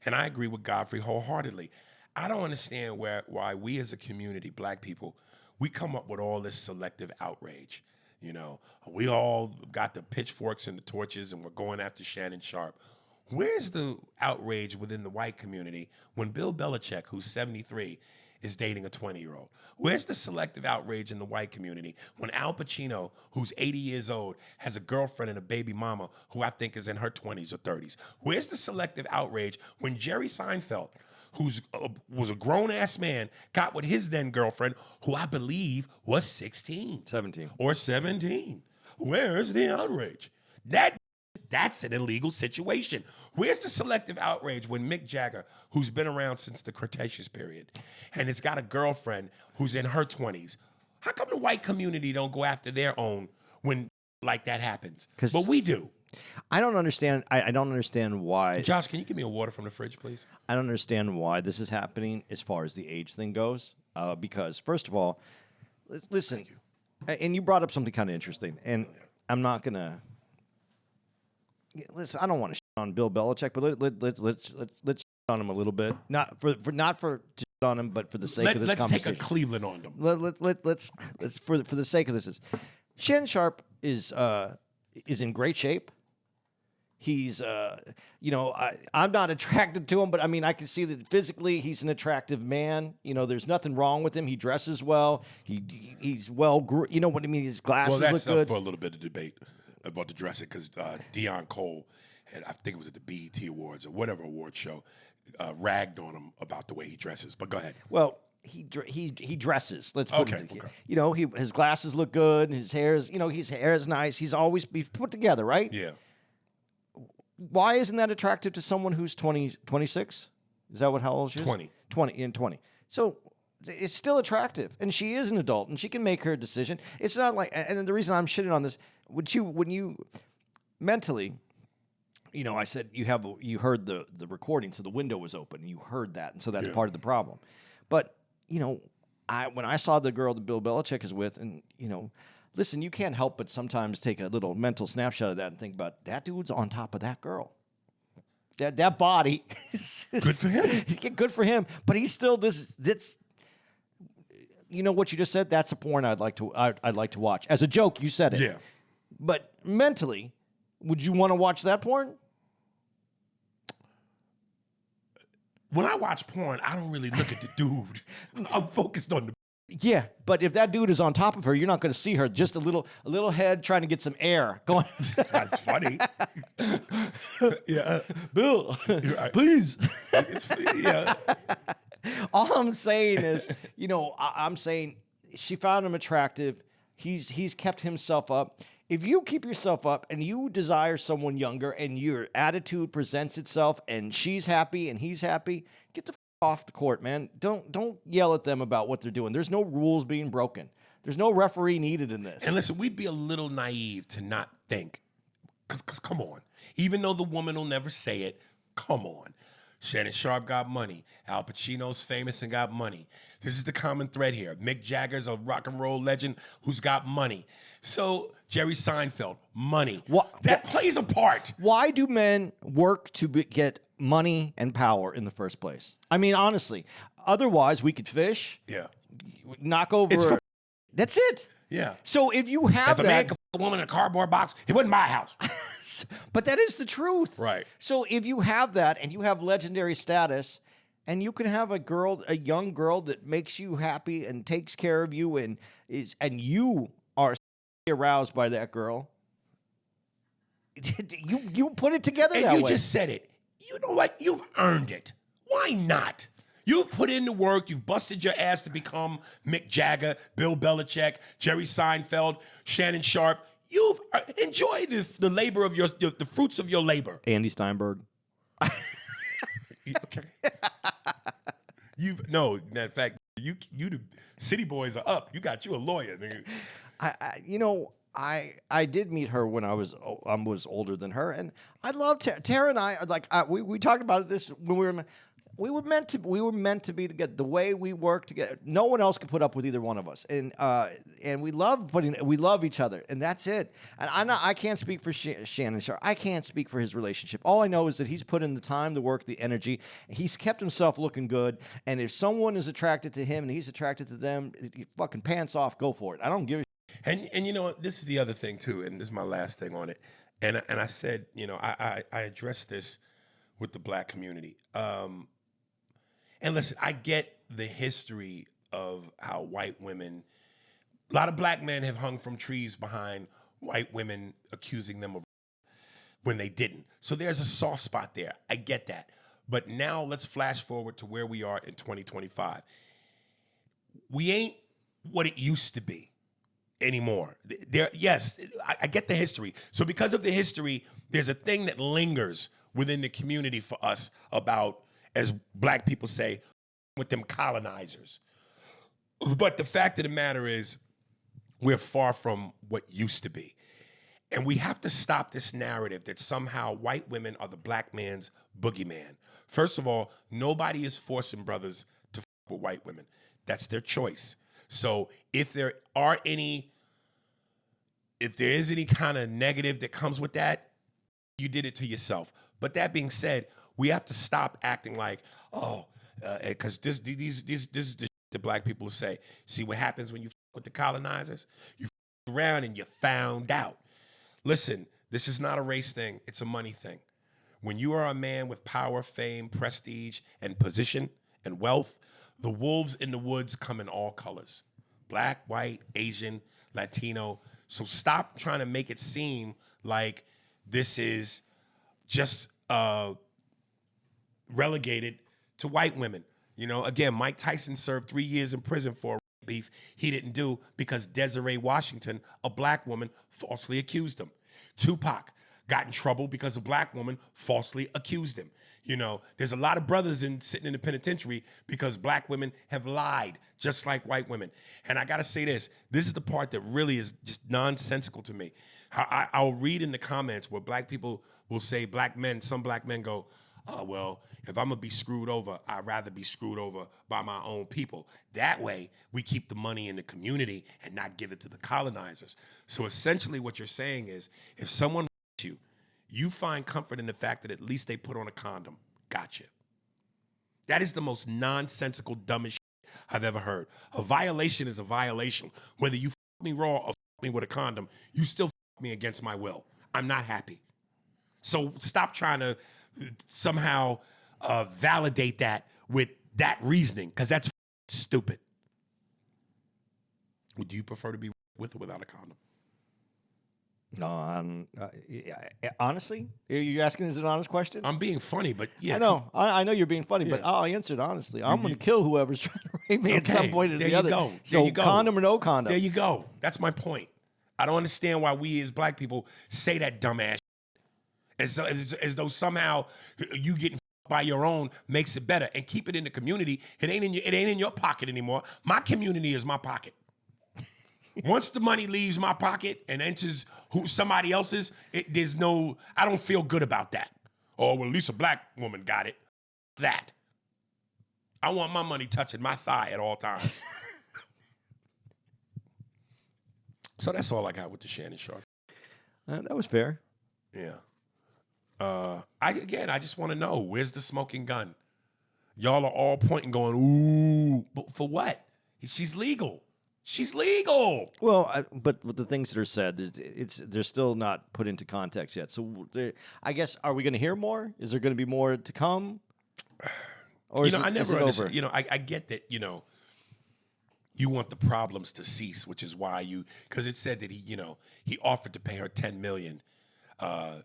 S1: and I agree with Godfrey wholeheartedly. I don't understand why we as a community, black people, we come up with all this selective outrage. You know, we all got the pitchforks and the torches, and we're going after Shannon Sharpe. Where's the outrage within the white community when Bill Belichick, who's 73, is dating a 20-year-old? Where's the selective outrage in the white community when Al Pacino, who's 80 years old, has a girlfriend and a baby mama who I think is in her 20s or 30s? Where's the selective outrage when Jerry Seinfeld, was a grown-ass man, got with his then girlfriend, who I believe was 16.
S4: 17.
S1: Or 17. Where's the outrage? That's an illegal situation. Where's the selective outrage when Mick Jagger, who's been around since the Cretaceous period, and has got a girlfriend who's in her 20s? How come the white community don't go after their own when like that happens? But we do.
S4: I don't understand. I don't understand why.
S1: Josh, can you give me a water from the fridge, please?
S4: I don't understand why this is happening as far as the age thing goes. Because, first of all, listen, and you brought up something kind of interesting, and I'm not going to. Listen, I don't want to shit on Bill Belichick, but let's on him a little bit, not for to on him, but for the sake of this
S1: let's
S4: conversation.
S1: take a Cleveland on them.
S4: Let's for the sake of this. Shannon Sharpe is in great shape. He's I'm not attracted to him, but I mean I can see that physically he's an attractive man. There's nothing wrong with him. He dresses well. He's well. You know what I mean? His glasses
S1: Well, that's
S4: look good.
S1: up for a little bit of debate about the dressing because Deion Cole, and I think it was at the BET Awards or whatever award show, ragged on him about the way he dresses. But go ahead.
S4: Well, he dresses. Let's put
S1: Okay,
S4: it.
S1: okay.
S4: His glasses look good. His hair is nice. He's put together, right?
S1: Yeah.
S4: Why isn't that attractive to someone who's 26? Is that how old she is?
S1: 20.
S4: 20. So it's still attractive, and she is an adult, and she can make her decision. It's not like, and the reason I'm shitting on this, when you mentally, I said you heard the recording, so the window was open, and you heard that, and so that's part of the problem. But when I saw the girl that Bill Belichick is with, and listen, you can't help but sometimes take a little mental snapshot of that and think about that dude's on top of that girl. That body,
S1: Good for him.
S4: Good for him. But he's still this. You know what you just said? That's a porn I'd like to watch. As a joke, you said it.
S1: Yeah.
S4: But mentally, would you want to watch that porn?
S1: When I watch porn, I don't really look at the dude. I'm focused on the.
S4: Yeah, but if that dude is on top of her, you're not going to see her. Just a little head trying to get some air going.
S1: That's funny. Yeah,
S4: Bill,
S1: right.
S4: please.
S1: Yeah.
S4: All I'm saying is, I'm saying she found him attractive. He's kept himself up. If you keep yourself up and you desire someone younger and your attitude presents itself and she's happy and he's happy, get the off the court, man. Don't yell at them about what they're doing. There's no rules being broken. There's no referee needed in this.
S1: And listen, we'd be a little naive to not think, because come on, even though the woman will never say it, come on. Shannon Sharpe got money. Al Pacino's famous and got money. This is the common thread here. Mick Jagger's a rock and roll legend who's got money. So Jerry Seinfeld, money. That plays a part.
S4: Why do men work to get money and power in the first place? I mean, honestly, otherwise we could fish,
S1: Yeah.
S4: knock over. That's it.
S1: Yeah.
S4: So if you have
S1: If a man could f- a woman in a cardboard box, he wouldn't buy a house.
S4: But that is the truth.
S1: Right.
S4: So if you have that and you have legendary status and you can have a young girl that makes you happy and takes care of you and you are aroused by that girl, you put it together
S1: And
S4: that
S1: you
S4: way.
S1: just said it. You know what? You've earned it. Why not? You've put in the work. You've busted your ass to become Mick Jagger, Bill Belichick, Jerry Seinfeld, Shannon Sharpe. You've enjoyed the labor of the fruits of your labor.
S4: Andy Steinberg.
S1: Okay. Matter of fact, you the city boys are up. You got you a lawyer. Nigga.
S4: I did meet her when I was older than her, and I loved Tara and I. We talked about this when we were meant to be together. The way we work together, no one else could put up with either one of us, and we love each other, and that's it. And I can't speak for Shannon Sharpe. I can't speak for his relationship. All I know is that he's put in the time, the work, the energy. He's kept himself looking good, and if someone is attracted to him and he's attracted to them, fucking pants off, go for it. I don't give a
S1: And you know what? This is the other thing too, and this is my last thing on it. And I said, I addressed this with the black community. And listen, I get the history of how white women, a lot of black men have hung from trees behind white women accusing them of when they didn't. So there's a soft spot there. I get that. But now let's flash forward to where we are in 2025. We ain't what it used to be anymore. Yes, I get the history. So because of the history, there's a thing that lingers within the community for us about, as black people say, with them colonizers. But the fact of the matter is, we're far from what used to be. And we have to stop this narrative that somehow white women are the black man's boogeyman. First of all, nobody is forcing brothers to fuck with white women. That's their choice. So if there is any kind of negative that comes with that, you did it to yourself. But that being said, we have to stop acting like, because this is the shit that black people say. See what happens when you with the colonizers? You around and you found out. Listen, this is not a race thing. It's a money thing. When you are a man with power, fame, prestige, and position and wealth, the wolves in the woods come in all colors. Black, white, Asian, Latino. So stop trying to make it seem like this is just relegated to white women. You know, again, Mike Tyson served 3 years in prison for beef he didn't do because Desiree Washington, a black woman, falsely accused him. Tupac got in trouble because a black woman falsely accused him. You know, there's a lot of brothers sitting in the penitentiary because black women have lied, just like white women. And I gotta say this is the part that really is just nonsensical to me. I'll read in the comments where black people will say some black men go, oh, well, if I'm gonna be screwed over, I'd rather be screwed over by my own people. That way, we keep the money in the community and not give it to the colonizers. So essentially what you're saying is, if someone you find comfort in the fact that at least they put on a condom. Gotcha. That is the most nonsensical, dumbest shit I've ever heard. A violation is a violation. Whether you fuck me raw or fuck me with a condom, you still fuck me against my will. I'm not happy. So stop trying to somehow validate that with that reasoning, because that's stupid. Would you prefer to be with or without a condom?
S4: No, honestly, you're asking is it an honest question?
S1: I'm being funny, but yeah.
S4: I know. I know you're being funny, but
S1: Yeah.
S4: I'll answer it honestly. I'm going to kill whoever's trying to rape me at some point or
S1: there
S4: the other.
S1: you go.
S4: So
S1: There you go.
S4: condom or no condom?
S1: There you go. That's my point. I don't understand why we as black people say that dumbass shit. As though somehow you getting by your own makes it better. And keep it in the community. It ain't in your pocket anymore. My community is my pocket. Once the money leaves my pocket and enters somebody else's, I don't feel good about that. Oh, well, at least a black woman got it. That. I want my money touching my thigh at all times. So that's all I got with the Shannon Sharpe.
S4: That was fair.
S1: Yeah. I just want to know, where's the smoking gun? Y'all are all pointing going, ooh, but for what? She's legal. She's legal.
S4: Well, but with the things that are said, they're still not put into context yet. So I guess, are we going to hear more? Is there going to be more to come? Or
S1: I never understood. I get that, you want the problems to cease, which is why because it said that he offered to pay her $10 million to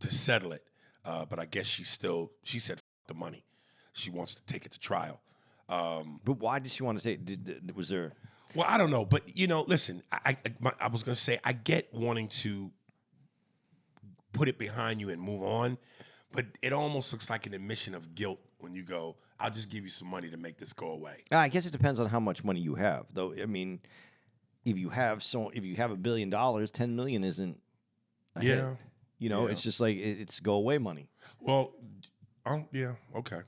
S1: settle it. But I guess she said, F the money. She wants to take it to trial.
S4: But why did she want to take? Was there?
S1: Well, I don't know, but listen. I was going to say I get wanting to put it behind you and move on, but it almost looks like an admission of guilt when you go, "I'll just give you some money to make this go away."
S4: I guess it depends on how much money you have, though. I mean, if you have $1 billion, $10 million isn't.
S1: Yeah.
S4: It's just like it's go away money.
S1: Well, yeah, okay.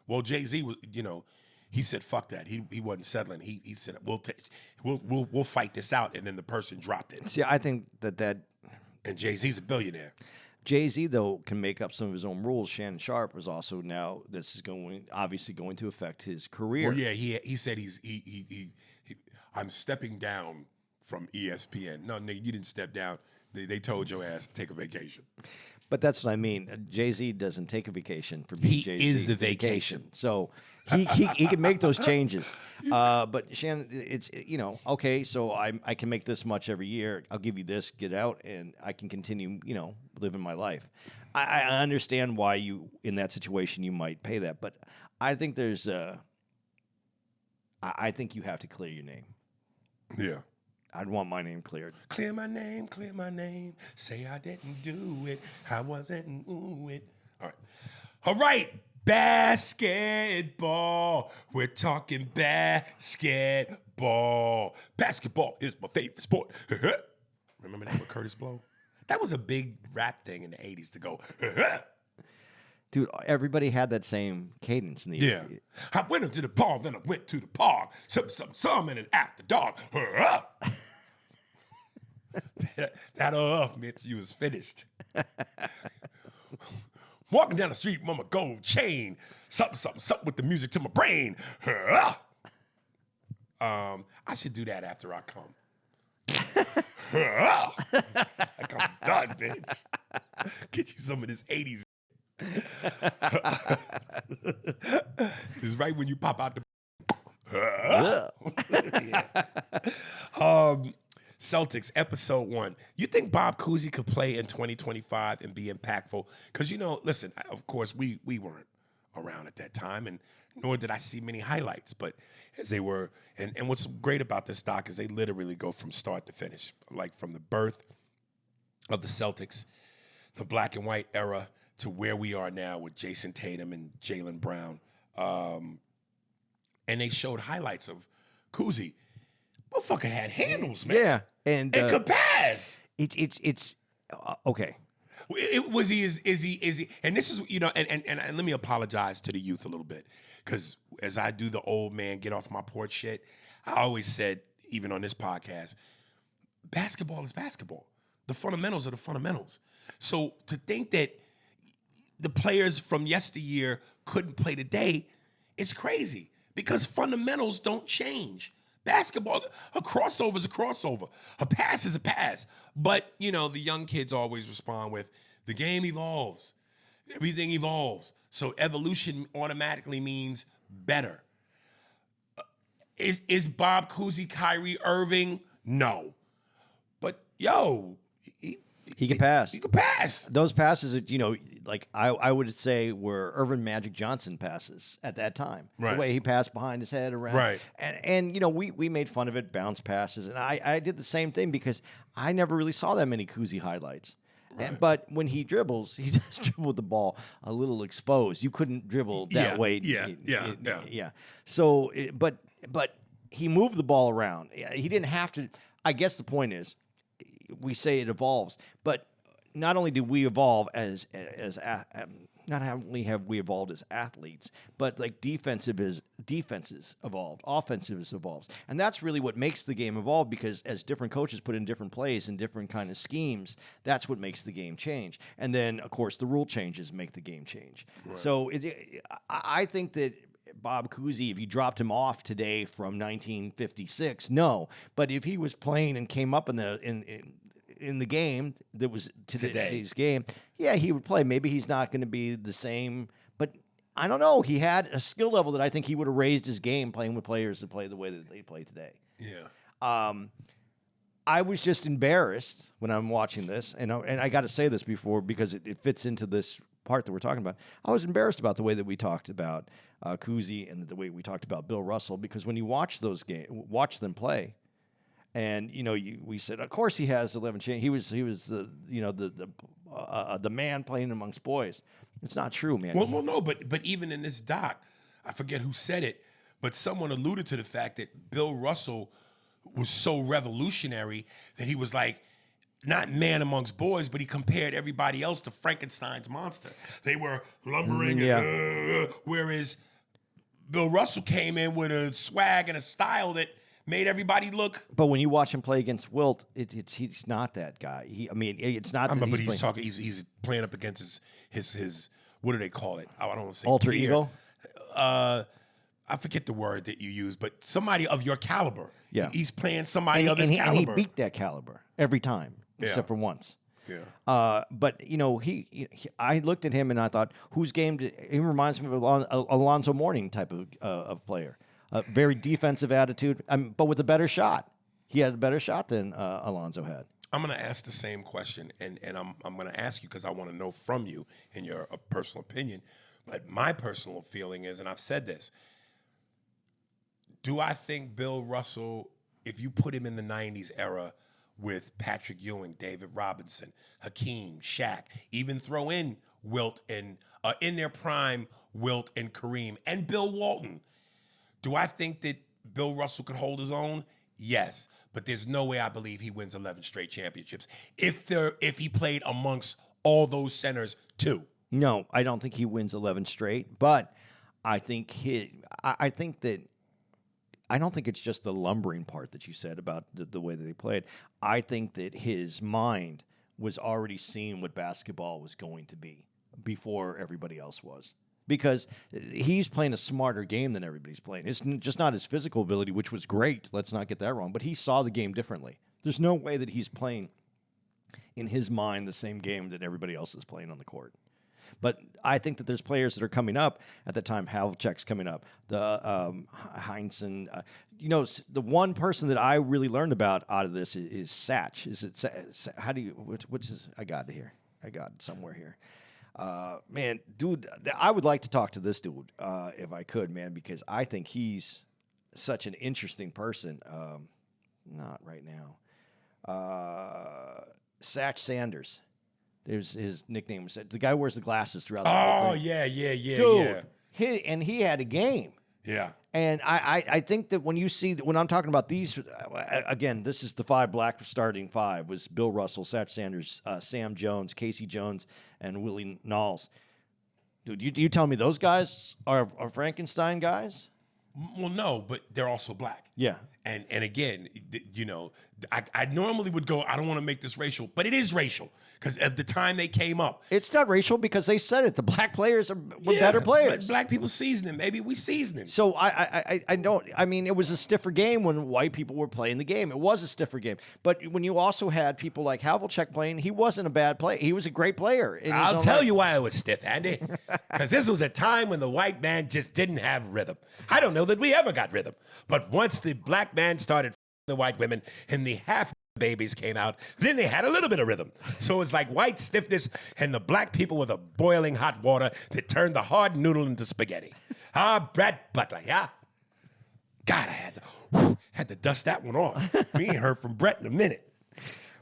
S1: Well, Jay-Z was, he said, "Fuck that." He wasn't settling. He said, "We'll fight this out," and then the person dropped it.
S4: See, I think that.
S1: And Jay-Z's a billionaire.
S4: Jay-Z though can make up some of his own rules. Shannon Sharpe was also now this is obviously going to affect his career.
S1: Well, yeah, he said I'm stepping down from ESPN. No, nigga, you didn't step down. They told your ass to take a vacation.
S4: But that's what I mean. Jay-Z doesn't take a vacation for being Jay-Z.
S1: He is the vacation.
S4: So he can make those changes. But Shannon, it's okay. So I can make this much every year. I'll give you this, get out, and I can continue living my life. I understand why you in that situation you might pay that, but I think I think you have to clear your name.
S1: Yeah.
S4: I'd want my name cleared.
S1: Clear my name, say I didn't do it, I wasn't it. All right, basketball. We're talking basketball. Basketball is my favorite sport. Remember that with Curtis Blow? That was a big rap thing in the 80s to go,
S4: Dude, everybody had that same cadence in the
S1: yeah. I went into the park, then I went to the park. Some in an after dark. That meant you was finished. Walking down the street with my gold chain. Something with the music to my brain. I should do that after I come. Like I'm done, bitch. Get you some of this 80s. It's right when you pop out the. Celtics, episode 1. You think Bob Cousy could play in 2025 and be impactful? Because, listen, of course, we weren't around at that time, and nor did I see many highlights. But as they were, and what's great about this doc is they literally go from start to finish, like from the birth of the Celtics, the black and white era, to where we are now with Jason Tatum and Jaylen Brown. And they showed highlights of Cousy. Motherfucker had handles, man.
S4: Yeah, and
S1: could pass.
S4: It's okay.
S1: Is he? And this is and let me apologize to the youth a little bit, because as I do the old man get off my porch shit, I always said, even on this podcast, basketball is basketball. The fundamentals are the fundamentals. So to think that the players from yesteryear couldn't play today, it's crazy, because fundamentals don't change. Basketball, a crossover is a crossover. A pass is a pass. But, the young kids always respond with, the game evolves. Everything evolves. So evolution automatically means better. Is Bob Cousy Kyrie Irving? No. But,
S4: he can pass.
S1: He can pass.
S4: Those passes, like I would say were Irvin Magic Johnson passes at that time.
S1: Right.
S4: The way he passed behind his head around.
S1: Right.
S4: And we made fun of it, bounce passes. And I did the same thing because I never really saw that many Cousy highlights. Right. But when he dribbles, he just dribbled the ball a little exposed. You couldn't dribble that way. Yeah. So, but he moved the ball around. He didn't have to. I guess the point is, we say it evolves, but not only do we evolve as not only have we evolved as athletes, but like defenses evolved, offenses evolves, and that's really what makes the game evolve. Because as different coaches put in different plays and different kind of schemes, that's what makes the game change. And then, of course, the rule changes make the game change. Right. So I think that Bob Cousy, if you dropped him off today from 1956, no. But if he was playing and came up in the game that was today's game, yeah, he would play. Maybe he's not going to be the same, but I don't know. He had a skill level that I think he would have raised his game playing with players that play the way that they play today.
S1: Yeah.
S4: I was just embarrassed when I'm watching this, and I got to say this before because it fits into this part that we're talking about. I was embarrassed about the way that we talked about Cousy and the way we talked about Bill Russell, because when you watch them play, and we said, of course he has 11 chains. He was the the man playing amongst boys. It's not true, man.
S1: Well, no, but even in this doc, I forget who said it, but someone alluded to the fact that Bill Russell was so revolutionary that he was like, not man amongst boys, but he compared everybody else to Frankenstein's monster. They were lumbering, whereas Bill Russell came in with a swag and a style that made everybody look.
S4: But when you watch him play against Wilt, he's not that guy. It's not. That
S1: but he's talking. He's playing up against his what do they call it? I don't want to say
S4: alter
S1: peer.
S4: ego.
S1: I forget the word that you use, but somebody of your caliber.
S4: Yeah,
S1: he's playing somebody of his caliber.
S4: And he beat that caliber every time, except for once.
S1: Yeah.
S4: But I looked at him and I thought, whose game he reminds me of Alonzo Mourning type of player. A very defensive attitude, but with a better shot. He had a better shot than Alonzo had.
S1: I'm going to ask the same question, and I'm going to ask you because I want to know from you in your personal opinion. But my personal feeling is, and I've said this, do I think Bill Russell, if you put him in the 90s era with Patrick Ewing, David Robinson, Hakeem, Shaq, even throw in Wilt and in their prime, Wilt and Kareem and Bill Walton, do I think that Bill Russell could hold his own? Yes, but there's no way I believe he wins 11 straight championships if he played amongst all those centers too.
S4: No, I don't think he wins 11 straight, but I think I don't think it's just the lumbering part that you said about the way that they played. I think that his mind was already seeing what basketball was going to be before everybody else was. Because he's playing a smarter game than everybody's playing. It's just not his physical ability, which was great. Let's not get that wrong. But he saw the game differently. There's no way that he's playing, in his mind, the same game that everybody else is playing on the court. But I think that there's players that are coming up at the time. Havlicek's coming up. The Heinsohn. The one person that I really learned about out of this is Satch. Is it? How do you? Which is? I got it here. I got it somewhere here. Man, dude, I would like to talk to this dude if I could, man, because I think he's such an interesting person. Not right now. Satch Sanders. There's his nickname. Was the guy who wears the glasses throughout the whole thing.
S1: Yeah.
S4: Dude, he had a game.
S1: Yeah.
S4: And I think that when I'm talking about these, again, this is the five black starting five, was Bill Russell, Satch Sanders, Sam Jones, Casey Jones, and Willie Knowles. Dude, you tell me those guys are Frankenstein guys?
S1: Well, no, but they're also black.
S4: Yeah.
S1: And again, I normally would go, I don't want to make this racial, but it is racial because at the time they came up.
S4: It's not racial because they said it. The black players were better players.
S1: Black people season it. Maybe we season it.
S4: So I mean, it was a stiffer game when white people were playing the game. It was a stiffer game. But when you also had people like Havlicek playing, he wasn't a bad player. He was a great player.
S1: I'll tell you why it was stiff, Andy. Because this was a time when the white man just didn't have rhythm. I don't know that we ever got rhythm. But once the black man started the white women and the half babies came out, then they had a little bit of rhythm. So it's like white stiffness and the black people with a boiling hot water that turned the hard noodle into spaghetti. Brett Butler, yeah? God, I had to dust that one off. We ain't heard from Brett in a minute.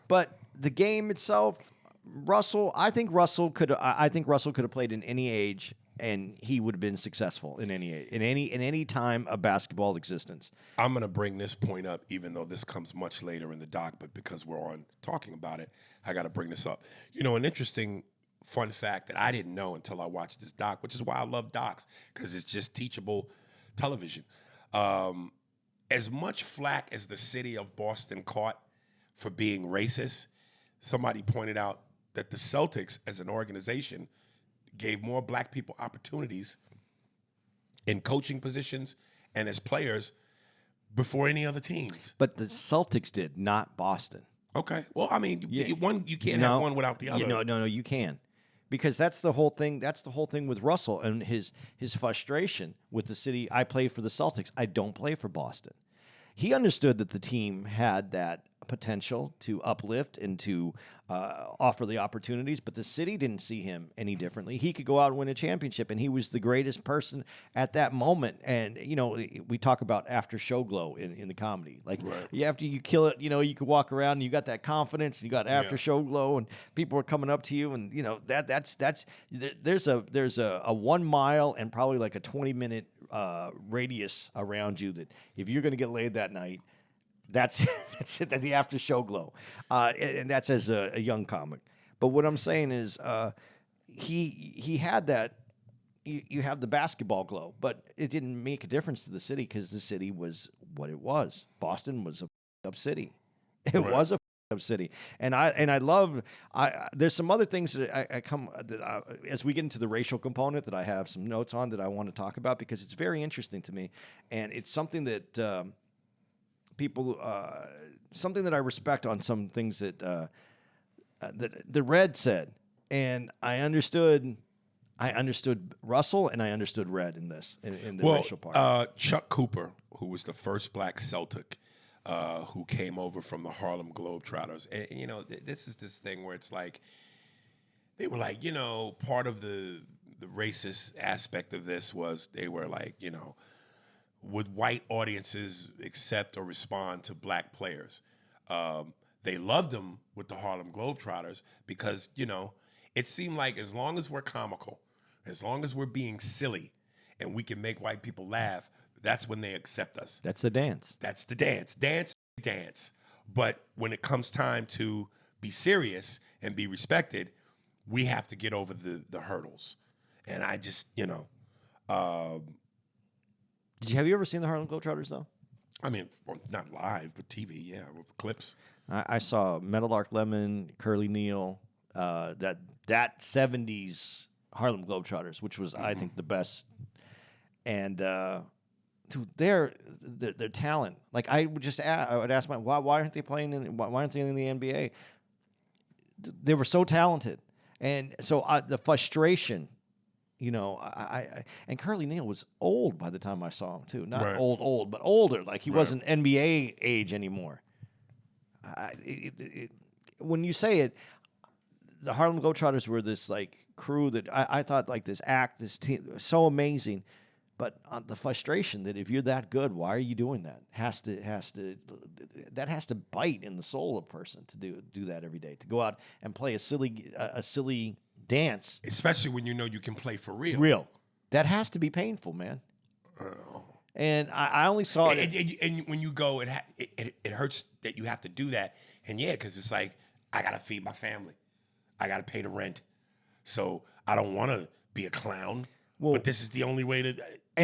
S4: But the game itself, I think Russell could have played in any age, and he would have been successful in any time of basketball existence.
S1: I'm going to bring this point up, even though this comes much later in the doc, but because we're on talking about it, I got to bring this up. An interesting fun fact that I didn't know until I watched this doc, which is why I love docs, because it's just teachable television. As much flack as the city of Boston caught for being racist, somebody pointed out that the Celtics, as an organization, gave more black people opportunities in coaching positions and as players before any other teams.
S4: But the Celtics did, not Boston.
S1: Okay. Well, I mean, you can't have one without the other.
S4: No, you can. Because that's the whole thing. That's the whole thing with Russell and his frustration with the city. I play for the Celtics. I don't play for Boston. He understood that the team had that potential to uplift and to offer the opportunities, but the city didn't see him any differently. He could go out and win a championship, and he was the greatest person at that moment. And, we talk about after show glow in the comedy. Like, after you kill it, you could walk around and you got that confidence, and you got after show glow, and people are coming up to you, and, there's a 1 mile and probably like a 20-minute radius around you that if you're going to get laid that night, that's it, the after show glow, and that's as a young comic. But what I'm saying is, he had that. You have the basketball glow, but it didn't make a difference to the city because the city was what it was. Boston was a up city. It was a up city, and I love. There's some other things that as we get into the racial component that I have some notes on that I want to talk about because it's very interesting to me, and it's something that. People, something that I respect on some things that the Red said, and I understood Russell and I understood Red in this in the racial part.
S1: Chuck Cooper, who was the first black Celtic, who came over from the Harlem Globetrotters, and this is this thing where it's like they were like, part of the racist aspect of this was they were like, would white audiences accept or respond to black players? They loved them with the Harlem Globetrotters because, it seemed like as long as we're comical, as long as we're being silly and we can make white people laugh, that's when they accept us.
S4: That's the dance.
S1: That's the dance. Dance. But when it comes time to be serious and be respected, we have to get over the hurdles. And I just,
S4: Have you ever seen the Harlem Globetrotters, though?
S1: I mean, not live, but TV, yeah, with clips.
S4: I saw Meadowlark Lemon, Curly Neal, that 70s Harlem Globetrotters, which was I think the best. And dude, their talent. Like I would ask why aren't they playing why aren't they in the NBA? They were so talented, and so the frustration. And Curly Neal was old by the time I saw him too. Not
S1: Right.
S4: old, but older. Like he wasn't NBA age anymore. When you say it, the Harlem Globetrotters were this like crew that I thought like this this team was so amazing, but the frustration that if you're that good, why are you doing that? That has to bite in the soul of a person to do that every day, to go out and play a silly dance,
S1: especially when you know you can play for real.
S4: That has to be painful, man. And I only saw
S1: it. And when you go, it hurts that you have to do that. And yeah, because it's like, I got to feed my family. I got to pay the rent. So I don't want to be a clown. But this is the only way to.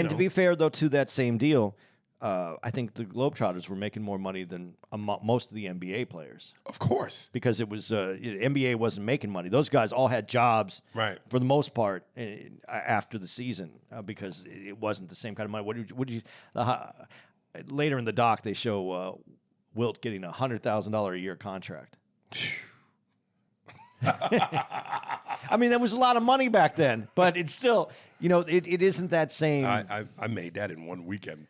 S4: To be fair, though, to that same deal, I think the Globetrotters were making more money than most of the NBA players.
S1: Of course.
S4: Because it was NBA wasn't making money. Those guys all had jobs for the most part after the season because it wasn't the same kind of money. Later in the doc, they show Wilt getting a $100,000 a year contract. I mean, that was a lot of money back then, but it's still, it isn't that same.
S1: I made that in one weekend.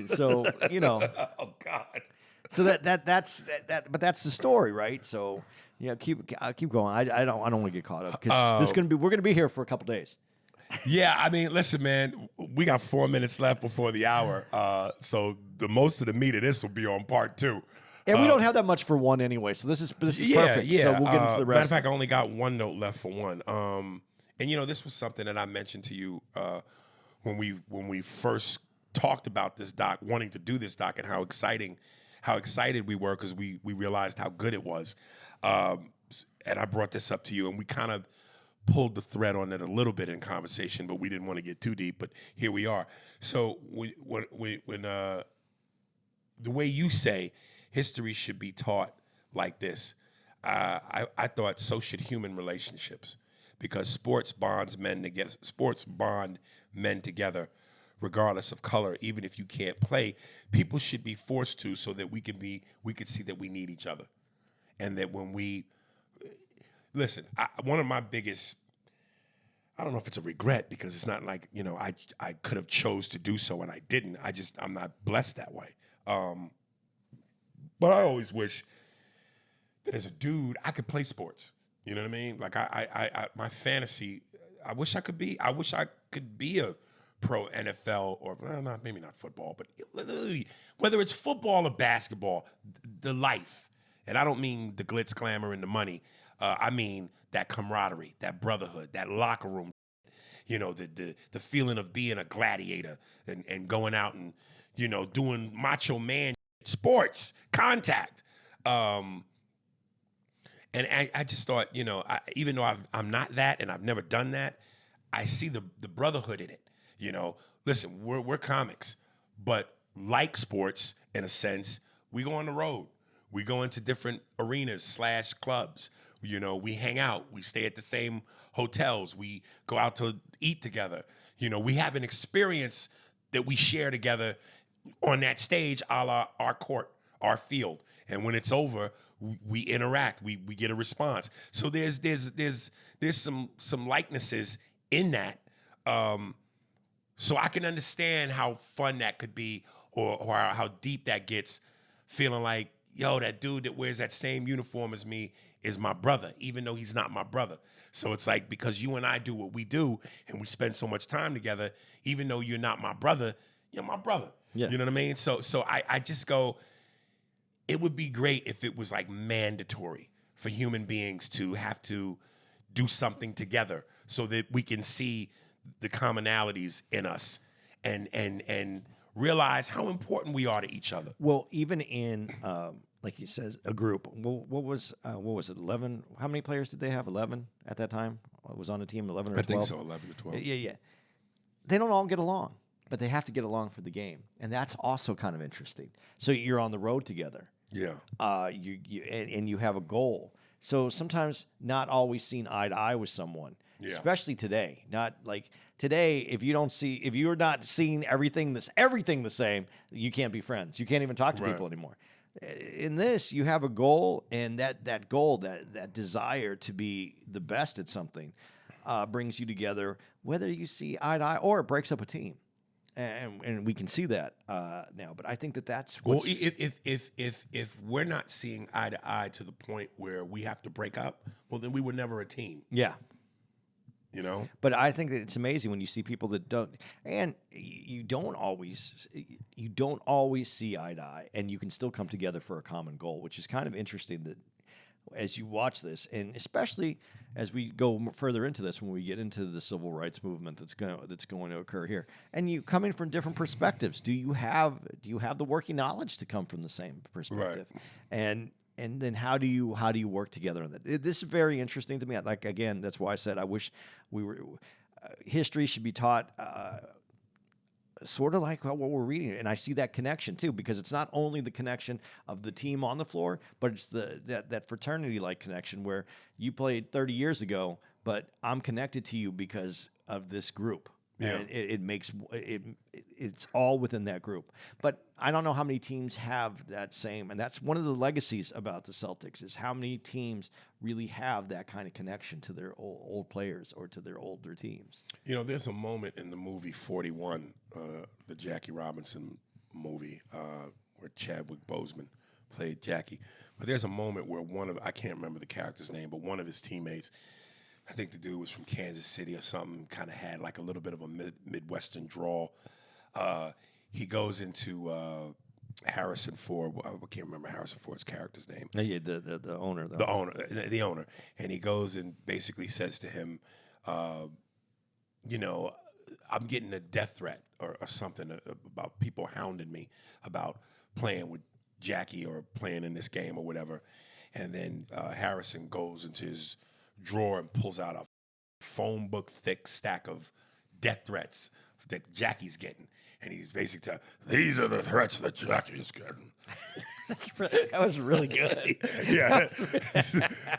S4: So,
S1: oh God.
S4: So that's but that's the story, right? So, keep going. I don't want to get caught up because we're gonna be here for a couple days.
S1: Yeah, I mean, listen, man, we got 4 minutes left before the hour, so the most of the meat of this will be on part 2.
S4: And we don't have that much for one anyway, so this is perfect.
S1: Yeah.
S4: So we'll get into the rest.
S1: Matter of fact, I only got one note left for one. And this was something that I mentioned to you when we first talked about this doc, wanting to do this doc, and how excited we were because we realized how good it was. And I brought this up to you, and we kind of pulled the thread on it a little bit in conversation, but we didn't want to get too deep. But here we are. So when the way you say history should be taught like this, I thought so should human relationships, because sports bond men together, regardless of color. Even if you can't play, people should be forced to, so that we could see that we need each other, and that when we listen, one of my biggest, I don't know if it's a regret, because it's not like I could have chose to do so and I didn't. I'm not blessed that way. But I always wish that as a dude I could play sports. You know what I mean? Like I my fantasy, I wish I could be a pro NFL or maybe not football, but whether it's football or basketball, the life. And I don't mean the glitz, glamour, and the money. I mean that camaraderie, that brotherhood, that locker room. The feeling of being a gladiator and going out and doing macho man sports contact. And I just thought, even though I'm not that and I've never done that, I see the brotherhood in it. Listen, we're comics, but like sports in a sense, we go on the road. We go into different arenas / clubs. We hang out. We stay at the same hotels. We go out to eat together. We have an experience that we share together on that stage, a la our court, our field. And when it's over, we interact. We get a response. So there's some likenesses in that. So I can understand how fun that could be, or how deep that gets, feeling like, yo, that dude that wears that same uniform as me is my brother, even though he's not my brother. So it's like, because you and I do what we do and we spend so much time together, even though you're not my brother, you're my brother.
S4: Yeah.
S1: You know what I mean? So I just go, it would be great if it was like mandatory for human beings to have to do something together so that we can see the commonalities in us and realize how important we are to each other.
S4: Well, even in like you said, a group. What was it? 11? How many players did they have? 11 at that time. It was on the team 11 or 12.
S1: I think so, 11 to 12.
S4: Yeah. They don't all get along, but they have to get along for the game, and that's also kind of interesting. So you're on the road together.
S1: Yeah.
S4: And you have a goal. So sometimes not always seeing eye to eye with someone.
S1: Yeah.
S4: especially today. Not like today, if you're not seeing everything the same, you can't be friends. You can't even talk to
S1: Right.
S4: people anymore. In this, you have a goal, and that goal, that desire to be the best at something, brings you together, whether you see eye to eye or it breaks up a team. And we can see that now. But I think that's
S1: Well,
S4: what's,
S1: if we're not seeing eye to eye to the point where we have to break up, well, then we were never a team.
S4: yeah.
S1: You know?
S4: But I think that it's amazing when you see people that don't, and you don't always see eye to eye, and you can still come together for a common goal, which is kind of interesting that as you watch this, and especially as we go further into this, when we get into the civil rights movement that's going to occur here, and you come in from different perspectives. Do you have the working knowledge to come from the same perspective?
S1: Right.
S4: And then how do you work together on that? This is very interesting to me. Like, again, that's why I said I wish we were history should be taught sort of like what we're reading, and I see that connection too, because it's not only the connection of the team on the floor, but it's that fraternity like connection where you played 30 years ago, but I'm connected to you because of this group.
S1: Yeah.
S4: And it makes it's all within that group. But I don't know how many teams have that same, and that's one of the legacies about the Celtics is how many teams really have that kind of connection to their old players or to their older teams.
S1: You know, there's a moment in the movie 41, the Jackie Robinson movie, where Chadwick Boseman played Jackie. But there's a moment where I can't remember the character's name, but one of his teammates, I think the dude was from Kansas City or something, kind of had like a little bit of a Midwestern drawl. He goes into Harrison Ford. I can't remember Harrison Ford's character's name.
S4: Yeah, the owner.
S1: The owner. And he goes and basically says to him, you know, I'm getting a death threat or something about people hounding me about playing with Jackie or playing in this game or whatever. And then Harrison goes into his drawer and pulls out a phone book thick stack of death threats that Jackie's getting. And he's basically telling, these are the threats that Jackie's getting.
S4: That was really good.
S1: Yeah.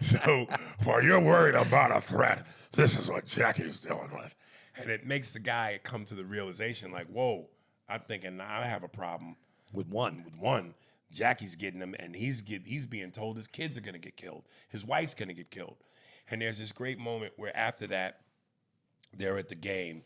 S1: So while you're worried about a threat, this is what Jackie's dealing with. And it makes the guy come to the realization like, whoa, I'm thinking I have a problem
S4: With one.
S1: Jackie's getting him, and he's being told his kids are going to get killed. His wife's going to get killed. And there's this great moment where after that, they're at the game,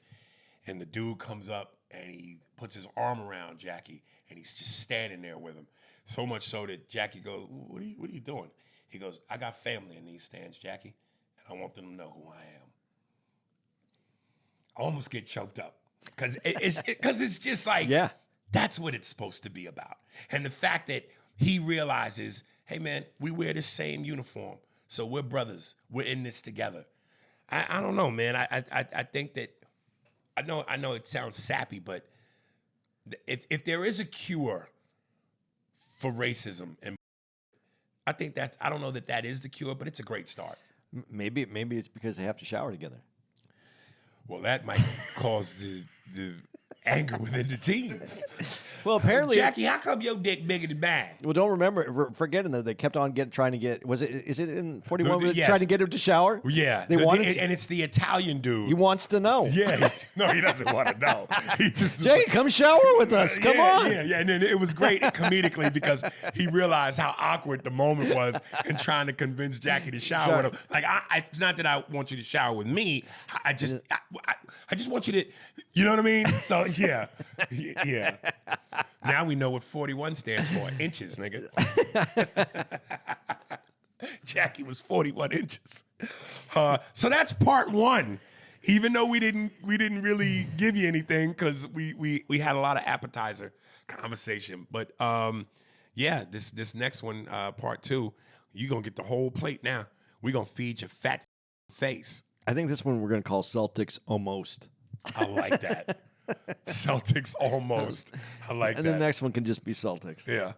S1: and the dude comes up, and he puts his arm around Jackie, and he's just standing there with him. So much so that Jackie goes, what are you doing? He goes, I got family in these stands, Jackie, and I want them to know who I am. I almost get choked up because it's just like,
S4: Yeah.
S1: That's what it's supposed to be about. And the fact that he realizes, hey, man, we wear the same uniform. So we're brothers. We're in this together. I don't know, man. I think that, I know it sounds sappy, but if there is a cure for racism, and I think I don't know that is the cure, but it's a great start.
S4: Maybe it's because they have to shower together.
S1: Well, that might cause the anger within the team.
S4: Well, apparently,
S1: Jackie, how come your dick bigger than mine?
S4: well, don't forgetting that they kept on trying to get. Is it in 41?
S1: Yes.
S4: Trying to get him to shower.
S1: Yeah,
S4: they wanted,
S1: and it's the Italian dude.
S4: he wants to know.
S1: Yeah, no, he doesn't want to know. He just
S4: Jay, come shower with us. Come on.
S1: Yeah, and then it was great comedically because he realized how awkward the moment was in trying to convince Jackie to shower with him. Like, it's not that I want you to shower with me. I just want you to, you know what I mean? So yeah. Now we know what 41 stands for. Inches, nigga. Jackie was 41 inches. So that's part one. Even though we didn't really give you anything because we had a lot of appetizer conversation. But yeah, this next one, part two, you're gonna get the whole plate now. We're gonna feed your fat face.
S4: I think this one we're going to call Celtics Almost.
S1: I like that. Celtics Almost. I like
S4: And
S1: that.
S4: the next one can just be Celtics.
S1: Yeah.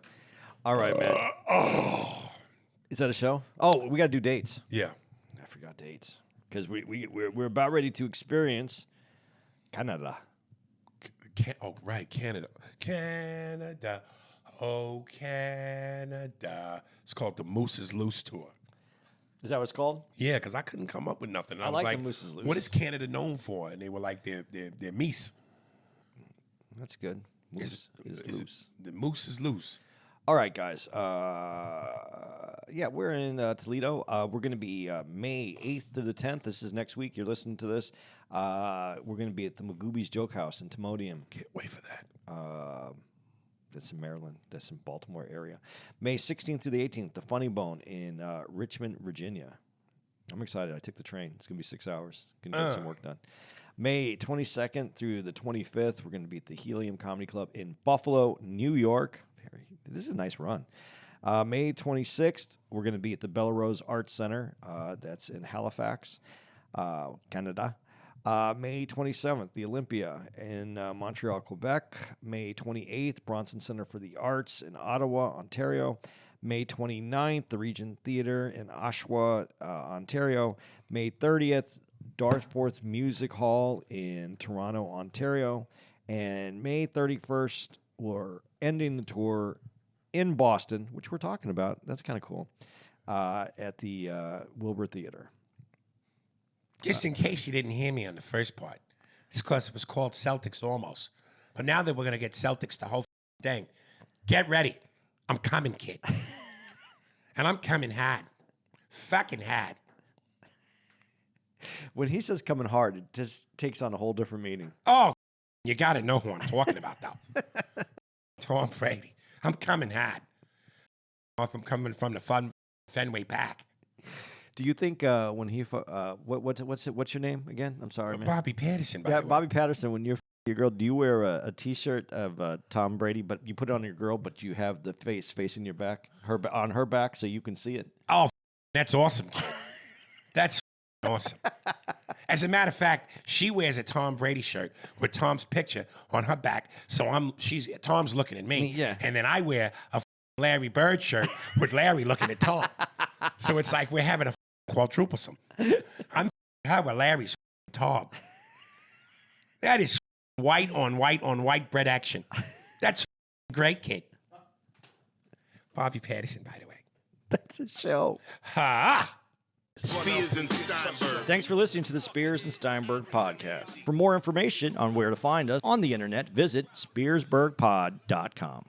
S4: All right, man. Is that a show? Oh, we got to do dates.
S1: Yeah.
S4: I forgot dates because we're about ready to experience Canada.
S1: Right, Canada. Canada. Oh, Canada. It's called the Moose's Loose Tour.
S4: Is that what it's called?
S1: Yeah, because I couldn't come up with nothing. And I was
S4: like
S1: like,
S4: the Moose is Loose.
S1: what is Canada known for? And they were like, they're meese.
S4: That's good. Moose is loose.
S1: The moose is loose.
S4: All right, guys. Yeah, we're in Toledo. We're going to be May 8th to the 10th. This is next week. You're listening to this. We're going to be at the Magooby's Joke House in Timonium.
S1: Can't wait for that.
S4: That's in Maryland. That's in Baltimore area. May 16th through the 18th, the Funny Bone in Richmond, Virginia. I'm excited. I took the train. It's going to be 6 hours. Going to get some work done. May 22nd through the 25th, we're going to be at the Helium Comedy Club in Buffalo, New York. This is a nice run. May 26th, we're going to be at the Bellerose Arts Center. That's in Halifax, Canada. May 27th, the Olympia in Montreal, Quebec. May 28th, Bronson Center for the Arts in Ottawa, Ontario. May 29th, the Regent Theatre in Oshawa, Ontario. May 30th, Dartforth Music Hall in Toronto, Ontario. And May 31st, we're ending the tour in Boston, which we're talking about. That's kind of cool, at the Wilbur Theater.
S1: Just in case you didn't hear me on the first part, it's because it was called Celtics almost. But now that we're going to get Celtics the whole thing, get ready. I'm coming, kid. And I'm coming hard. Fucking hard.
S4: When he says coming hard, it just takes on a whole different meaning.
S1: Oh, you got to know who I'm talking about, though. Tom Brady. I'm coming hard. If I'm coming from the fun Fenway Park.
S4: Do you think when he what's your name again? I'm sorry, man.
S1: Bobby Patterson. By
S4: Yeah,
S1: the way.
S4: Bobby Patterson. When you're your girl, do you wear a T-shirt of Tom Brady, but you put it on your girl, but you have the face facing your back, on her back, so you can see it?
S1: Oh, that's awesome, kid. That's awesome. As a matter of fact, she wears a Tom Brady shirt with Tom's picture on her back, so Tom's looking at me,
S4: Yeah.
S1: and then I wear a Larry Bird shirt with Larry looking at Tom. So it's like we're having a quadruplesome. I'm her with Larry's Tom. That is white on white bread action. That's great, kid. Bobby Patterson, by the way.
S4: That's a show.
S1: Ha!
S2: Spears and Steinberg.
S4: Thanks for listening to the Spears and Steinberg podcast. For more information on where to find us on the internet, visit spearsburgpod.com.